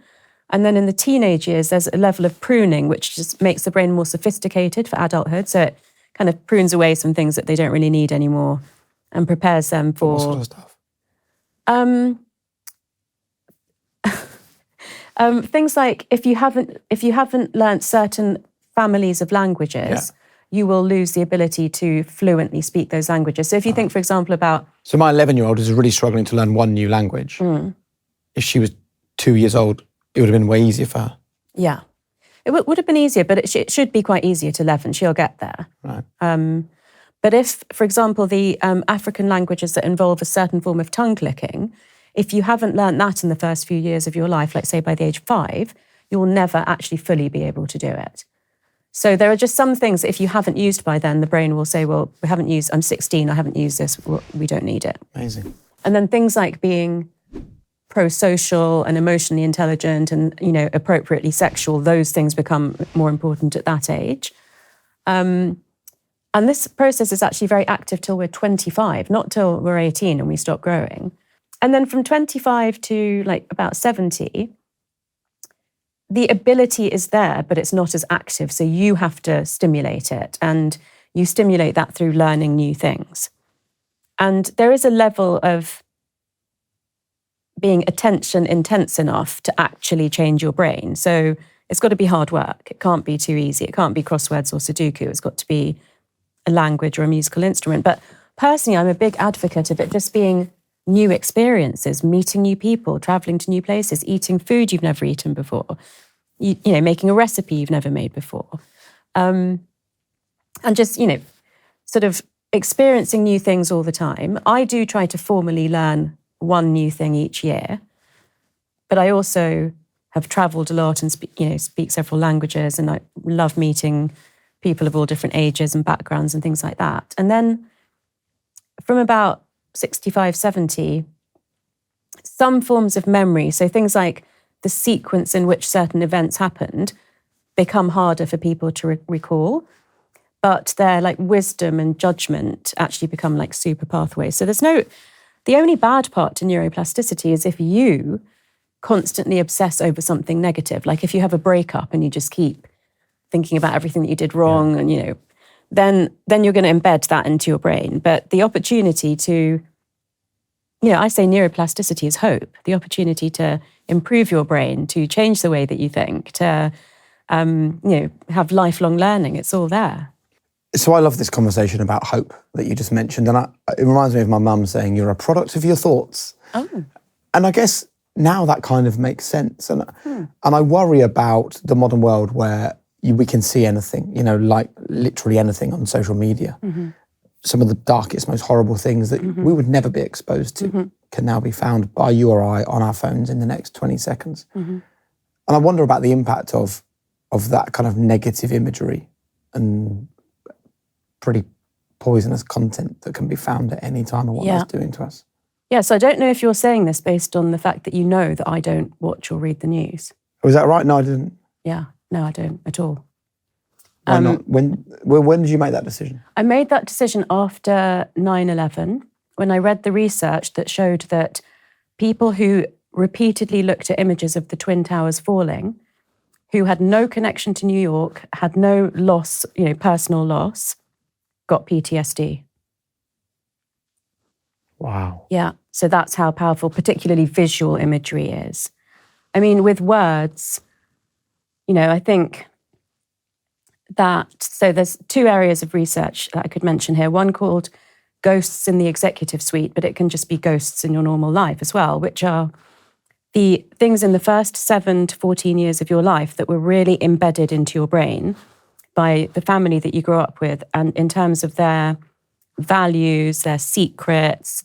And then in the teenage years, there's a level of pruning, which just makes the brain more sophisticated for adulthood. So it kind of prunes away some things that they don't really need anymore and prepares them for... What sort of stuff? Things like if you haven't learnt certain families of languages, you will lose the ability to fluently speak those languages. So if you think, for example, about... So my 11-year-old is really struggling to learn one new language. If she was 2 years old, it would have been way easier for her. Yeah. It would have been easier, but it should be quite easier to 11. She'll get there. Right. But if, for example, the African languages that involve a certain form of tongue clicking, if you haven't learnt that in the first few years of your life, like say by the age of 5, you will never actually fully be able to do it. So there are just some things that if you haven't used by then, the brain will say, well, I'm 16, I haven't used this, we don't need it. Amazing. And then things like being pro-social and emotionally intelligent and, appropriately sexual, those things become more important at that age. And this process is actually very active till we're 25, not till we're 18 and we stop growing. And then from 25 to about 70, the ability is there, but it's not as active. So you have to stimulate it, and you stimulate that through learning new things. And there is a level of being attention intense enough to actually change your brain. So it's got to be hard work. It can't be too easy. It can't be crosswords or Sudoku. It's got to be a language or a musical instrument. But personally, I'm a big advocate of it just being new experiences, meeting new people, traveling to new places, eating food you've never eaten before, making a recipe you've never made before. And just, sort of experiencing new things all the time. I do try to formally learn one new thing each year, but I also have traveled a lot and speak several languages, and I love meeting people of all different ages and backgrounds and things like that. And then from about 65, 70, some forms of memory, so things like the sequence in which certain events happened, become harder for people to recall, but their wisdom and judgment actually become super pathways. So the only bad part to neuroplasticity is if you constantly obsess over something negative, like if you have a breakup and you just keep thinking about everything that you did wrong, and then you're going to embed that into your brain. But the opportunity to, I say neuroplasticity is hope, the opportunity to improve your brain, to change the way that you think, to, have lifelong learning. It's all there. So I love this conversation about hope that you just mentioned. And it reminds me of my mum saying, you're a product of your thoughts. Oh. And I guess now that kind of makes sense. And I worry about the modern world where we can see anything, like literally anything on social media. Mm-hmm. Some of the darkest, most horrible things that we would never be exposed to can now be found by you or I on our phones in the next 20 seconds. Mm-hmm. And I wonder about the impact of that kind of negative imagery and pretty poisonous content that can be found at any time and what that's doing to us. Yeah, so I don't know if you're saying this based on the fact that you know that I don't watch or read the news. Was that right? No, I didn't. Yeah, no, I don't at all. Why not? When did you make that decision? I made that decision after 9/11, when I read the research that showed that people who repeatedly looked at images of the Twin Towers falling, who had no connection to New York, had no loss, personal loss, got PTSD. Wow. Yeah, so that's how powerful, particularly visual imagery is. I mean, with words, I think so there's 2 areas of research that I could mention here. One called Ghosts in the Executive Suite, but it can just be ghosts in your normal life as well, which are the things in the first 7 to 14 years of your life that were really embedded into your brain by the family that you grew up with, and in terms of their values, their secrets,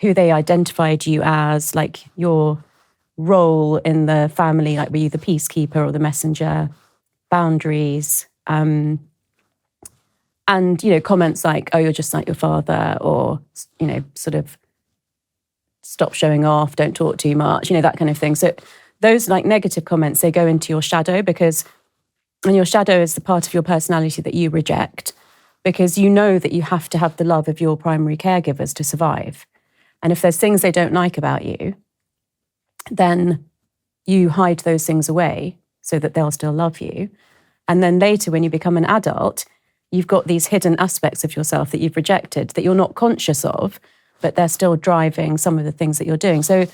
who they identified you as, like your role in the family, like were you the peacekeeper or the messenger, boundaries, and, comments like, oh, you're just like your father, or, sort of stop showing off, don't talk too much, that kind of thing. So those like negative comments, they go into your shadow and your shadow is the part of your personality that you reject, because you know that you have to have the love of your primary caregivers to survive. And if there's things they don't like about you, then you hide those things away so that they'll still love you. And then later, when you become an adult, you've got these hidden aspects of yourself that you've rejected, that you're not conscious of, but they're still driving some of the things that you're doing. So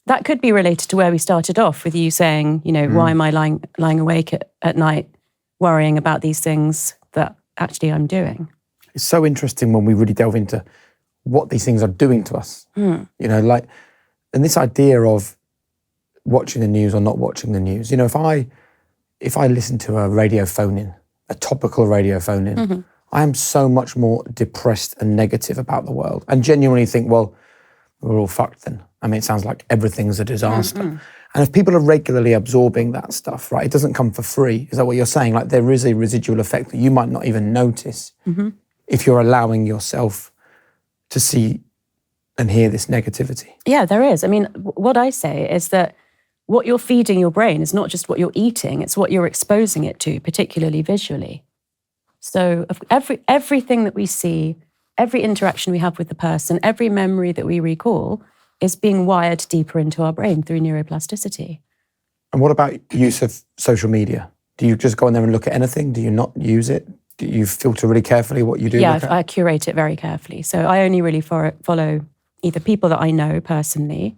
that could be related to where we started off with you saying, why am I lying awake at night worrying about these things that actually I'm doing? It's so interesting when we really delve into what these things are doing to us. And this idea of watching the news or not watching the news. If I listen to a radio phone-in, a topical radio phone-in, I am so much more depressed and negative about the world and genuinely think, well, we're all fucked then. I mean, it sounds like everything's a disaster. And if people are regularly absorbing that stuff, right, it doesn't come for free. Is that what you're saying? Like there is a residual effect that you might not even notice if you're allowing yourself to see and hear this negativity. Yeah, there is. I mean, what I say is that what you're feeding your brain is not just what you're eating, it's what you're exposing it to, particularly visually. So everything that we see, every interaction we have with the person, every memory that we recall is being wired deeper into our brain through neuroplasticity. And what about use of social media? Do you just go on there and look at anything? Do you not use it? Do you filter really carefully what you do? Yeah, I curate it very carefully. So I only really follow either people that I know personally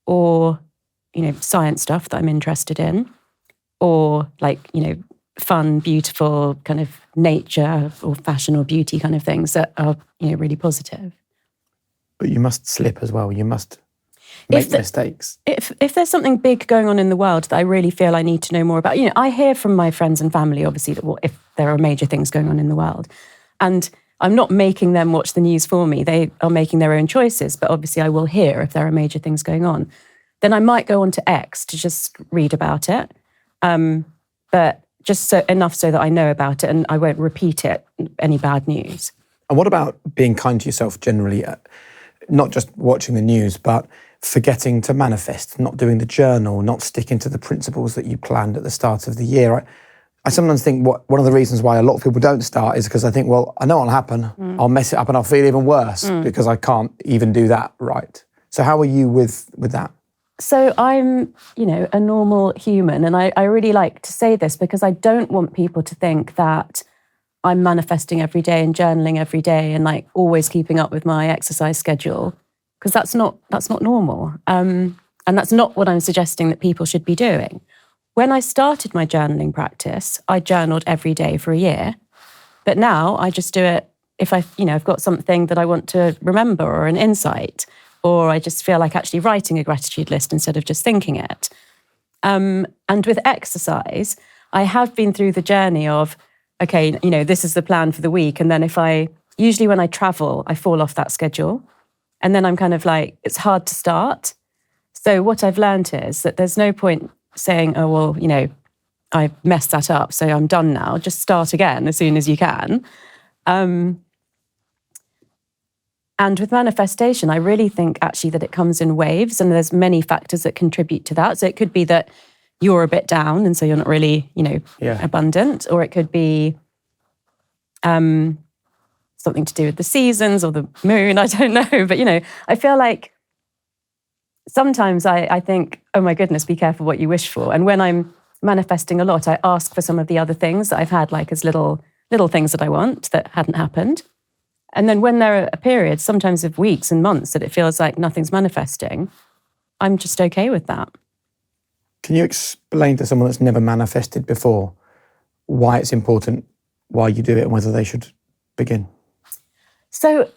or science stuff that I'm interested in, or fun, beautiful kind of nature or fashion or beauty kind of things that are, really positive. But you must slip as well. You must make mistakes. If there's something big going on in the world that I really feel I need to know more about, I hear from my friends and family, obviously, that if there are major things going on in the world. And I'm not making them watch the news for me. They are making their own choices, but obviously I will hear if there are major things going on. Then I might go on to X to just read about it, but just enough so that I know about it and I won't repeat it, any bad news. And what about being kind to yourself generally, not just watching the news, but forgetting to manifest, not doing the journal, not sticking to the principles that you planned at the start of the year? I sometimes think one of the reasons why a lot of people don't start is because I think, well, I know what'll happen. I'll mess it up and I'll feel even worse because I can't even do that right. So how are you with that? So I'm, a normal human, and I really like to say this because I don't want people to think that I'm manifesting every day and journaling every day and always keeping up with my exercise schedule, because that's not normal. And that's not what I'm suggesting that people should be doing. When I started my journaling practice, I journaled every day for a year, but now I just do it if I've got something that I want to remember or an insight, or I just feel like actually writing a gratitude list instead of just thinking it. And with exercise, I have been through the journey of, okay, this is the plan for the week. And then usually when I travel, I fall off that schedule. And then I'm kind of it's hard to start. So what I've learned is that there's no point saying, oh, well, I messed that up, so I'm done now. Just start again as soon as you can. And with manifestation, I really think actually that it comes in waves, and there's many factors that contribute to that. So it could be that you're a bit down and so you're not really, abundant, or it could be something to do with the seasons or the moon, I don't know. But, I feel like sometimes I think, oh my goodness, be careful what you wish for. And when I'm manifesting a lot, I ask for some of the other things that I've had as little things that I want that hadn't happened. And then when there are periods, sometimes of weeks and months, that it feels like nothing's manifesting, I'm just okay with that. Can you explain to someone that's never manifested before why it's important, why you do it, and whether they should begin? So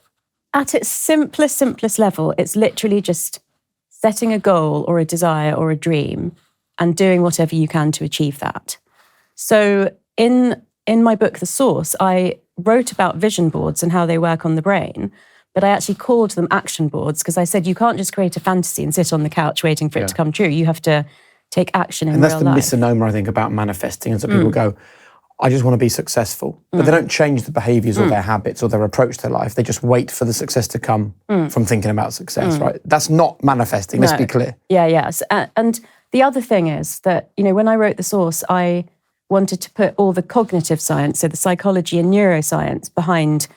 at its simplest level, it's literally just setting a goal or a desire or a dream and doing whatever you can to achieve that. So in my book, The Source, I wrote about vision boards and how they work on the brain, but I actually called them action boards because I said, you can't just create a fantasy and sit on the couch waiting for it to come true. You have to take action in real life. And that's the misnomer, I think, about manifesting. And so people go, I just want to be successful. But they don't change the behaviours or their habits or their approach to life. They just wait for the success to come from thinking about success, right? That's not manifesting, let's be clear. Yeah, yes. And the other thing is that, when I wrote The Source, I wanted to put all the cognitive science, so the psychology and neuroscience, behind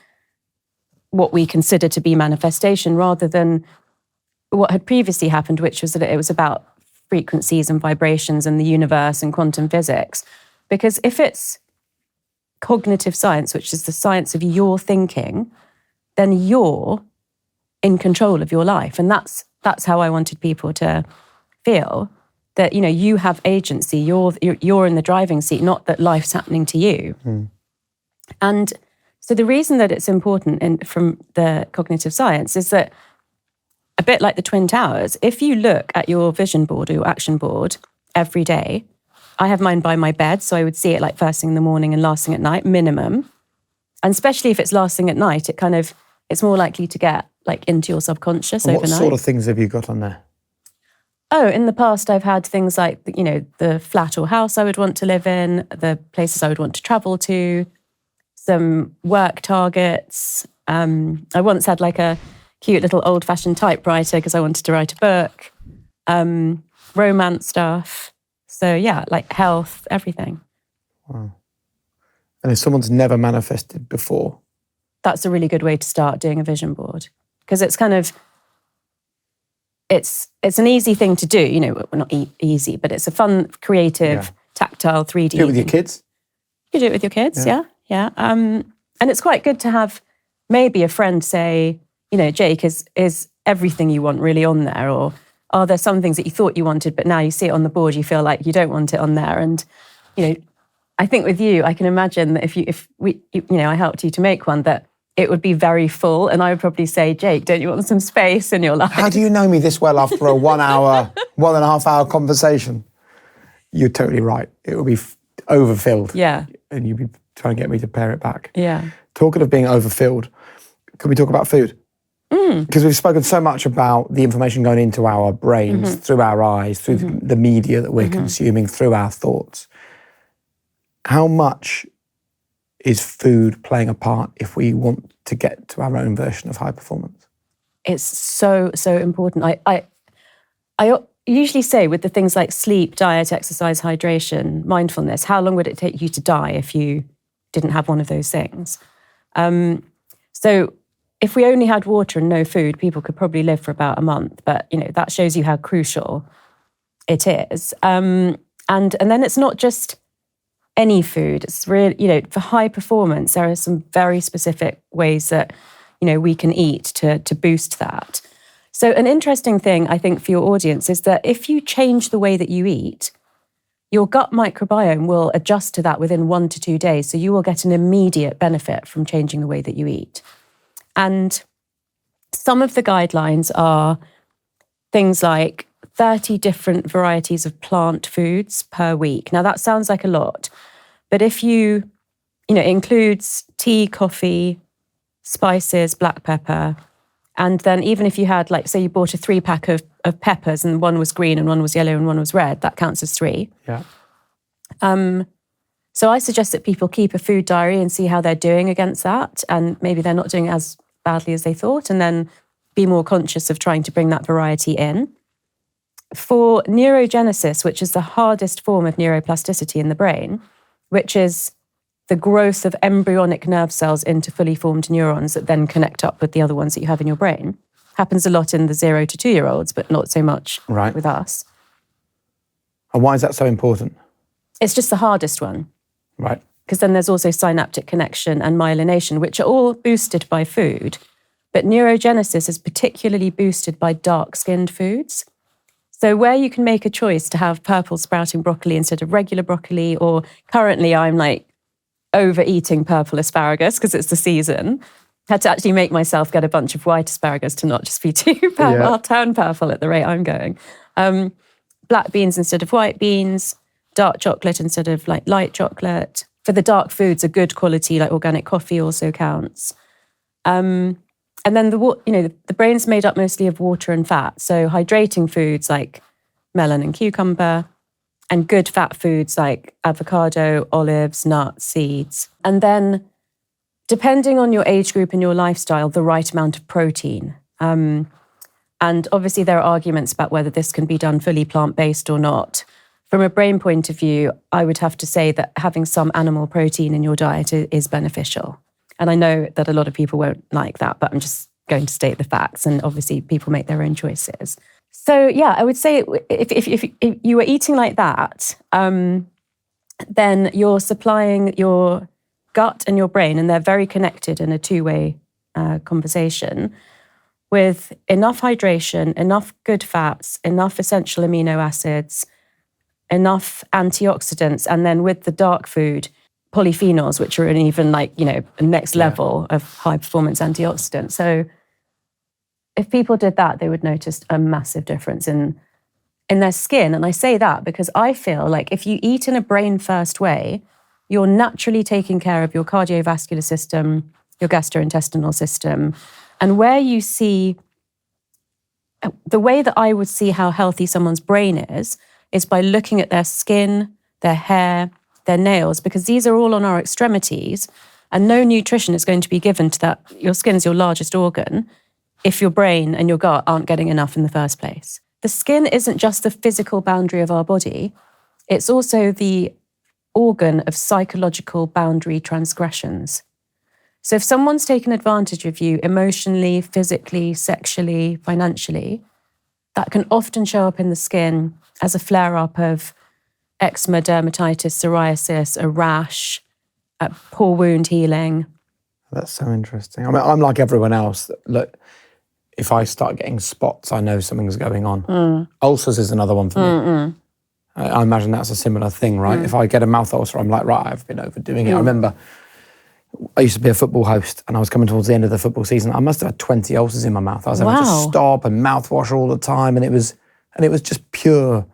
what we consider to be manifestation rather than what had previously happened, which was that it was about frequencies and vibrations and the universe and quantum physics. Because if it's cognitive science, which is the science of your thinking, then you're in control of your life. And that's how I wanted people to feel, that, you have agency, you're in the driving seat, not that life's happening to you. And so the reason that it's important from the cognitive science is that, a bit like the Twin Towers, if you look at your vision board or your action board every day, I have mine by my bed, so I would see it like first thing in the morning and last thing at night, minimum. And especially if it's last thing at night, it's more likely to get like into your subconscious overnight. What sort of things have you got on there? Oh, in the past, I've had things like, the flat or house I would want to live in, the places I would want to travel to, some work targets. I once had like a cute little old-fashioned typewriter because I wanted to write a book, romance stuff. So yeah, like health, everything. Wow. And if someone's never manifested before? That's a really good way to start doing a vision board, because it's kind of, it's an easy thing to do, well, not easy, but it's a fun, creative, tactile, 3D. Do it with your kids? You do it with your kids, yeah. And it's quite good to have maybe a friend say, Jake, is everything you want really on there? Or are there some things that you thought you wanted, but now you see it on the board, you feel like you don't want it on there? And, I think with you, I can imagine that if we, I helped you to make one, that it would be very full. And I would probably say, Jake, don't you want some space in your life? How do you know me this well after a 1 hour, 1.5 hour conversation? You're totally right. It would be overfilled. Yeah. And you'd be trying to get me to pare it back. Yeah. Talking of being overfilled, can we talk about food? Because we've spoken so much about the information going into our brains, through our eyes, through the media that we're consuming, through our thoughts. How much is food playing a part if we want to get to our own version of high performance? It's so important. I usually say with the things like sleep, diet, exercise, hydration, mindfulness, how long would it take you to die if you didn't have one of those things? So if we only had water and no food, people could probably live for about a month. But, that shows you how crucial it is. And then it's not just any food. It's really, for high performance, there are some very specific ways that, we can eat to boost that. So an interesting thing, I think, for your audience is that if you change the way that you eat, your gut microbiome will adjust to that within 1 to 2 days. So you will get an immediate benefit from changing the way that you eat. And some of the guidelines are things like 30 different varieties of plant foods per week. Now, that sounds like a lot, but if it includes tea, coffee, spices, black pepper, and then even if you had, like, say you bought a 3-pack of peppers and one was green and one was yellow and one was red, that counts as 3. Yeah. So I suggest that people keep a food diary and see how they're doing against that, and maybe they're not doing as badly as they thought, and then be more conscious of trying to bring that variety in. For neurogenesis, which is the hardest form of neuroplasticity in the brain, which is the growth of embryonic nerve cells into fully formed neurons that then connect up with the other ones that you have in your brain, happens a lot in the 0 to 2-year-olds, but not so much with us. And why is that so important? It's just the hardest one. Right. Because then there's also synaptic connection and myelination, which are all boosted by food. But neurogenesis is particularly boosted by dark-skinned foods. So where you can make a choice to have purple sprouting broccoli instead of regular broccoli, or currently I'm like overeating purple asparagus because it's the season. Had to actually make myself get a bunch of white asparagus to not just be too purple. I'll turn purple at the rate I'm going. Black beans instead of white beans, dark chocolate instead of like light chocolate. For the dark foods, a good quality like organic coffee also counts. And And then the brain's made up mostly of water and fat. So hydrating foods like melon and cucumber, and good fat foods like avocado, olives, nuts, seeds. And then, depending on your age group and your lifestyle, the right amount of protein. And obviously there are arguments about whether this can be done fully plant-based or not. From a brain point of view, I would have to say that having some animal protein in your diet is beneficial. And I know that a lot of people won't like that, but I'm just going to state the facts, and obviously people make their own choices. So yeah, I would say if you were eating like that, then you're supplying your gut and your brain, and they're very connected in a two-way conversation, with enough hydration, enough good fats, enough essential amino acids, enough antioxidants, and then with the dark food, polyphenols, which are an even a next level of high performance antioxidants. So if people did that, they would notice a massive difference in their skin. And I say that because I feel like if you eat in a brain first way, you're naturally taking care of your cardiovascular system, your gastrointestinal system. And where you see, the way that I would see how healthy someone's brain is by looking at their skin, their hair, their nails, because these are all on our extremities, and no nutrition is going to be given to that. Your skin is your largest organ if your brain and your gut aren't getting enough in the first place. The skin isn't just the physical boundary of our body, it's also the organ of psychological boundary transgressions. So if someone's taken advantage of you emotionally, physically, sexually, financially, that can often show up in the skin as a flare-up of eczema, dermatitis, psoriasis, a rash, a poor wound healing. That's so interesting. I mean, I'm like everyone else. Look, if I start getting spots, I know something's going on. Ulcers is another one for me. I imagine that's a similar thing, right? If I get a mouth ulcer, I'm like, right, I've been overdoing it. I remember I used to be a football host, and I was coming towards the end of the football season. I must have had 20 ulcers in my mouth. I was having to stop and mouthwash all the time, and it was just pure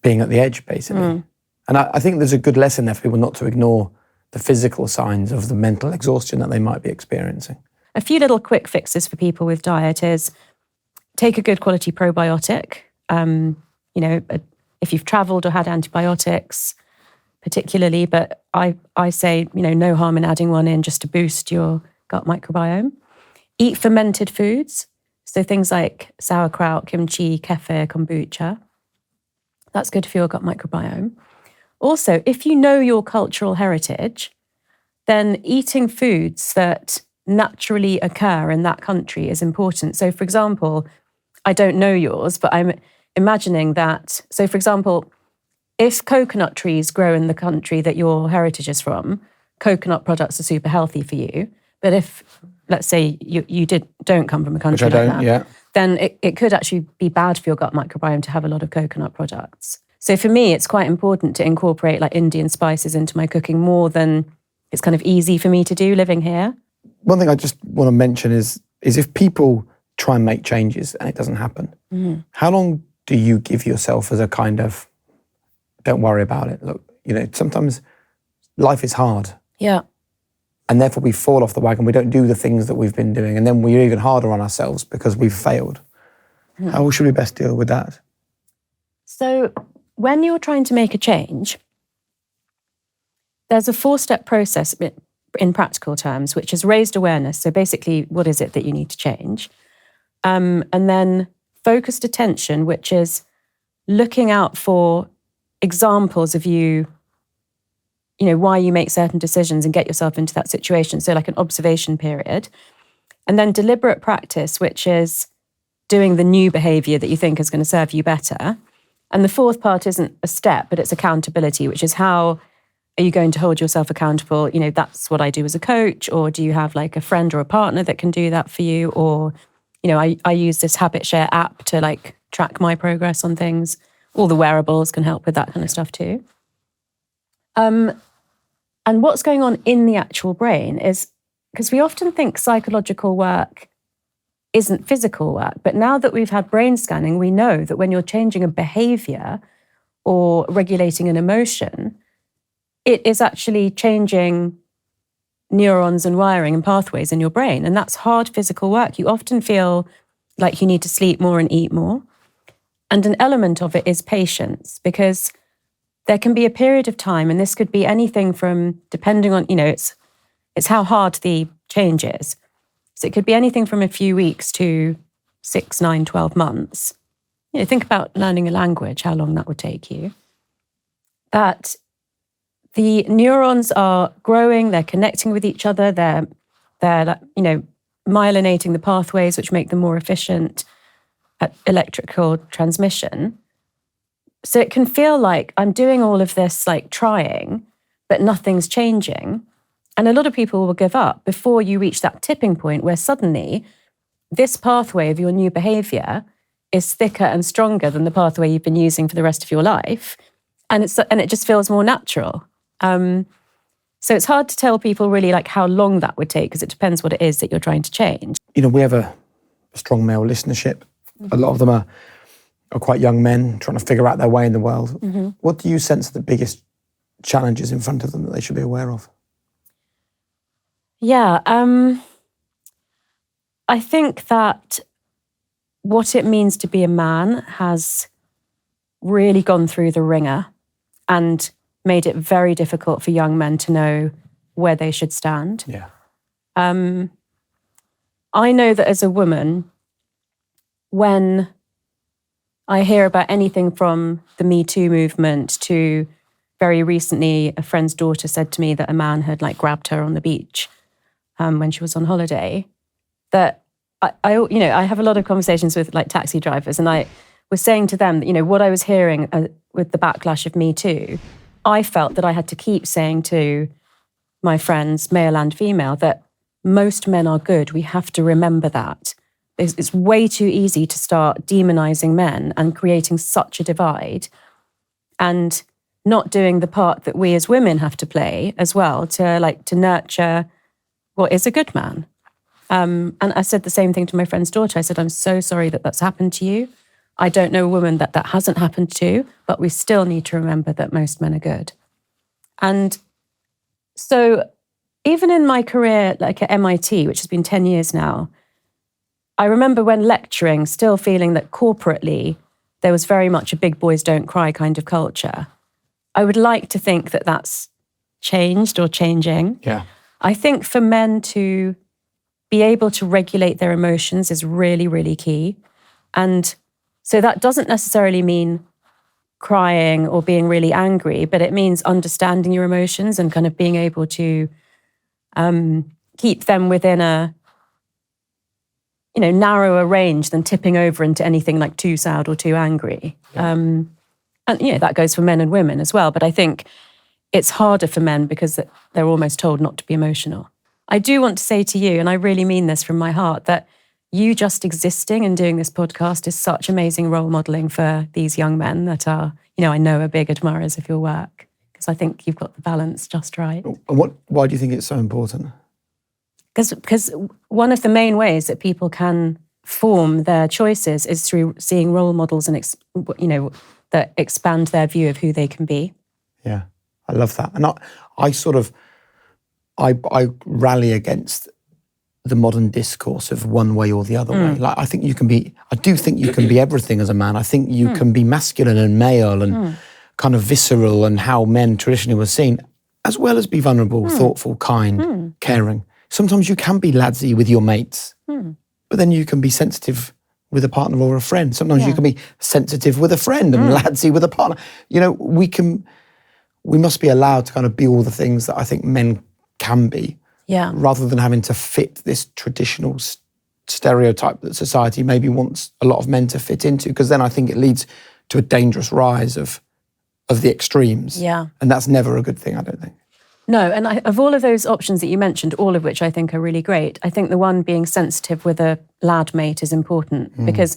being at the edge, basically. And I think there's a good lesson there for people not to ignore the physical signs of the mental exhaustion that they might be experiencing. A few little quick fixes for people with diet is take a good quality probiotic. If you've travelled or had antibiotics, particularly, but I say, no harm in adding one in just to boost your gut microbiome. Eat fermented foods, so things like sauerkraut, kimchi, kefir, kombucha. That's good for your gut microbiome. Also, if you know your cultural heritage, then eating foods that naturally occur in that country is important. So, for example, I don't know yours, but I'm imagining that. So, for example, if coconut trees grow in the country that your heritage is from, coconut products are super healthy for you. But if, let's say, you don't come from a country like that, then it could actually be bad for your gut microbiome to have a lot of coconut products. So for me, it's quite important to incorporate like Indian spices into my cooking more than it's kind of easy for me to do living here. One thing I just want to mention is if people try and make changes and it doesn't happen, how long do you give yourself as a kind of, don't worry about it? Look, sometimes life is hard. Yeah. And therefore we fall off the wagon. We don't do the things that we've been doing. And then we're even harder on ourselves because we've failed. How should we best deal with that? So when you're trying to make a change, there's a 4-step process in practical terms, which is raised awareness. So basically, what is it that you need to change? And then focused attention, which is looking out for examples of why you make certain decisions and get yourself into that situation. So like an observation period. And then deliberate practice, which is doing the new behavior that you think is going to serve you better. And the 4th part isn't a step, but it's accountability, which is how are you going to hold yourself accountable? That's what I do as a coach. Or do you have like a friend or a partner that can do that for you? Or, I use this habit share app to like track my progress on things. All the wearables can help with that kind of stuff too. And what's going on in the actual brain is, because we often think psychological work isn't physical work, but now that we've had brain scanning, we know that when you're changing a behavior or regulating an emotion, it is actually changing neurons and wiring and pathways in your brain. And that's hard physical work. You often feel like you need to sleep more and eat more. And an element of it is patience, because there can be a period of time, and this could be anything from, depending on, it's how hard the change is. So it could be anything from a few weeks to 6, 9, 12 months. Think about learning a language, how long that would take you. That the neurons are growing, they're connecting with each other, they're myelinating the pathways, which make them more efficient at electrical transmission. So it can feel like I'm doing all of this, like trying, but nothing's changing. And a lot of people will give up before you reach that tipping point where suddenly this pathway of your new behavior is thicker and stronger than the pathway you've been using for the rest of your life. And it just feels more natural. So it's hard to tell people really like how long that would take, because it depends what it is that you're trying to change. We have a strong male listenership. A lot of them are quite young men trying to figure out their way in the world. Mm-hmm. What do you sense are the biggest challenges in front of them that they should be aware of? Yeah, I think that what it means to be a man has really gone through the ringer and made it very difficult for young men to know where they should stand. Yeah. I know that as a woman, when I hear about anything from the Me Too movement to very recently, a friend's daughter said to me that a man had like grabbed her on the beach when she was on holiday, that I have a lot of conversations with like taxi drivers, and I was saying to them that, what I was hearing with the backlash of Me Too, I felt that I had to keep saying to my friends, male and female, that most men are good. We have to remember that. It's way too easy to start demonizing men and creating such a divide, and not doing the part that we as women have to play as well to nurture what is a good man. And I said the same thing to my friend's daughter. I said, I'm so sorry that that's happened to you. I don't know a woman that hasn't happened to, but we still need to remember that most men are good. And so even in my career, like at MIT, which has been 10 years now, I remember when lecturing, still feeling that corporately, there was very much a big boys don't cry kind of culture. I would like to think that that's changed or changing. Yeah. I think for men to be able to regulate their emotions is really, really key. And so that doesn't necessarily mean crying or being really angry, but it means understanding your emotions and kind of being able to keep them within a narrower range than tipping over into anything like too sad or too angry. Yeah. And that goes for men and women as well. But I think it's harder for men because they're almost told not to be emotional. I do want to say to you, and I really mean this from my heart, that you just existing and doing this podcast is such amazing role modeling for these young men that are, I know are big admirers of your work, because I think you've got the balance just right. And why do you think it's so important? Because one of the main ways that people can form their choices is through seeing role models and that expand their view of who they can be. Yeah, I love that. And I rally against the modern discourse of one way or the other way. Like, I do think you can be everything as a man. I think you can be masculine and male and kind of visceral and how men traditionally were seen, as well as be vulnerable, thoughtful, kind, caring. Sometimes you can be ladsy with your mates, but then you can be sensitive with a partner or a friend. Sometimes you can be sensitive with a friend and ladsy with a partner. We must be allowed to kind of be all the things that I think men can be, rather than having to fit this traditional stereotype that society maybe wants a lot of men to fit into, because then I think it leads to a dangerous rise of the extremes. Yeah. And that's never a good thing, I don't think. No, and of all of those options that you mentioned, all of which I think are really great, I think the one being sensitive with a lad mate is important, because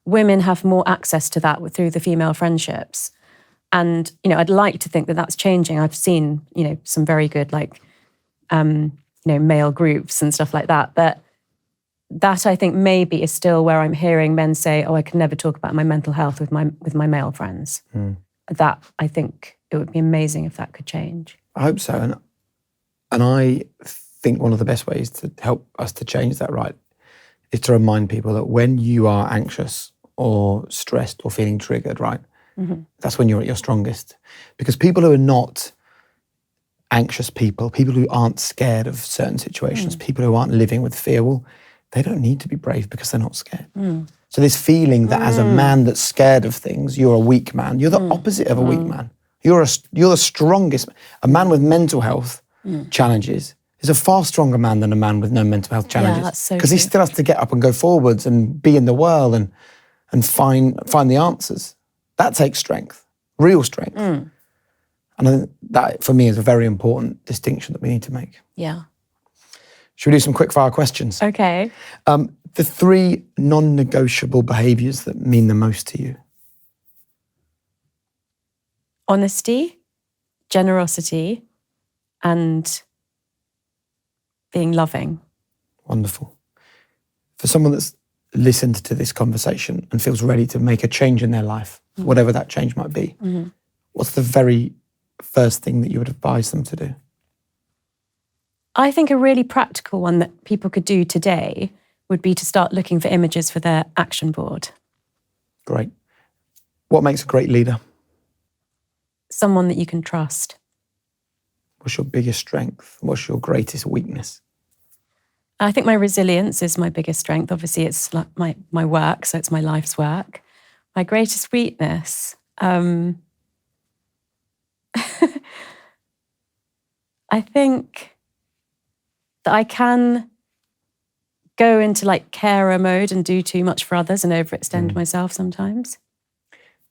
women have more access to that through the female friendships. And, I'd like to think that that's changing. I've seen, some very good, male groups and stuff like that. But that, I think, maybe is still where I'm hearing men say, oh, I can never talk about my mental health with my male friends. That, I think, it would be amazing if that could change. I hope so. And And I think one of the best ways to help us to change that, right, is to remind people that when you are anxious or stressed or feeling triggered, right, that's when you're at your strongest. Because people who are not anxious people who aren't scared of certain situations, people who aren't living with fear, well, they don't need to be brave because they're not scared. So this feeling that as a man that's scared of things, you're a weak man. You're the opposite of a weak man. You're the strongest. A man with mental health challenges is a far stronger man than a man with no mental health challenges. Yeah, that's so because he true. still has to get up and go forwards and be in the world and find the answers. That takes strength, real strength. And I think that, for me, is a very important distinction that we need to make. Yeah. Should we do some quick fire questions? Okay. The 3 non-negotiable behaviours that mean the most to you. Honesty, generosity, and being loving. Wonderful. For someone that's listened to this conversation and feels ready to make a change in their life, whatever that change might be, what's the very first thing that you would advise them to do? I think a really practical one that people could do today would be to start looking for images for their action board. Great. What makes a great leader? Someone that you can trust. What's your biggest strength? What's your greatest weakness? I think my resilience is my biggest strength. Obviously, it's like my work, so it's my life's work. My greatest weakness, I think that I can go into like carer mode and do too much for others and overextend myself sometimes.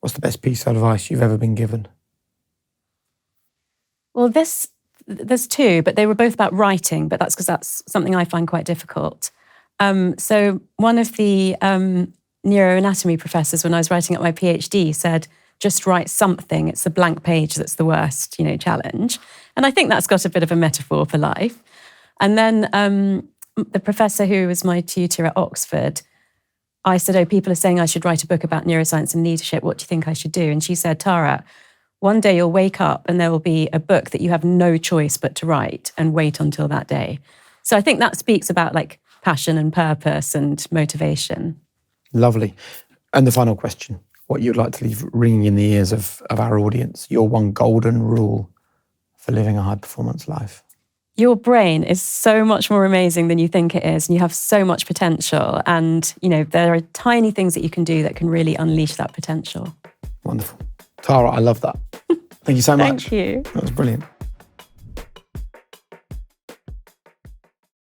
What's the best piece of advice you've ever been given? Well, there's 2, but they were both about writing, but that's because that's something I find quite difficult. So one of the neuroanatomy professors, when I was writing up my PhD, said, just write something. It's the blank page that's the worst, challenge. And I think that's got a bit of a metaphor for life. And then the professor who was my tutor at Oxford, I said, people are saying I should write a book about neuroscience and leadership. What do you think I should do? And she said, Tara, one day you'll wake up and there will be a book that you have no choice but to write, and wait until that day. So I think that speaks about like passion and purpose and motivation. Lovely. And the final question, what you'd like to leave ringing in the ears of our audience, your one golden rule for living a high-performance life. Your brain is so much more amazing than you think it is, and you have so much potential. And, there are tiny things that you can do that can really unleash that potential. Wonderful. Tara, I love that. Thank you so much. Thank you. That was brilliant.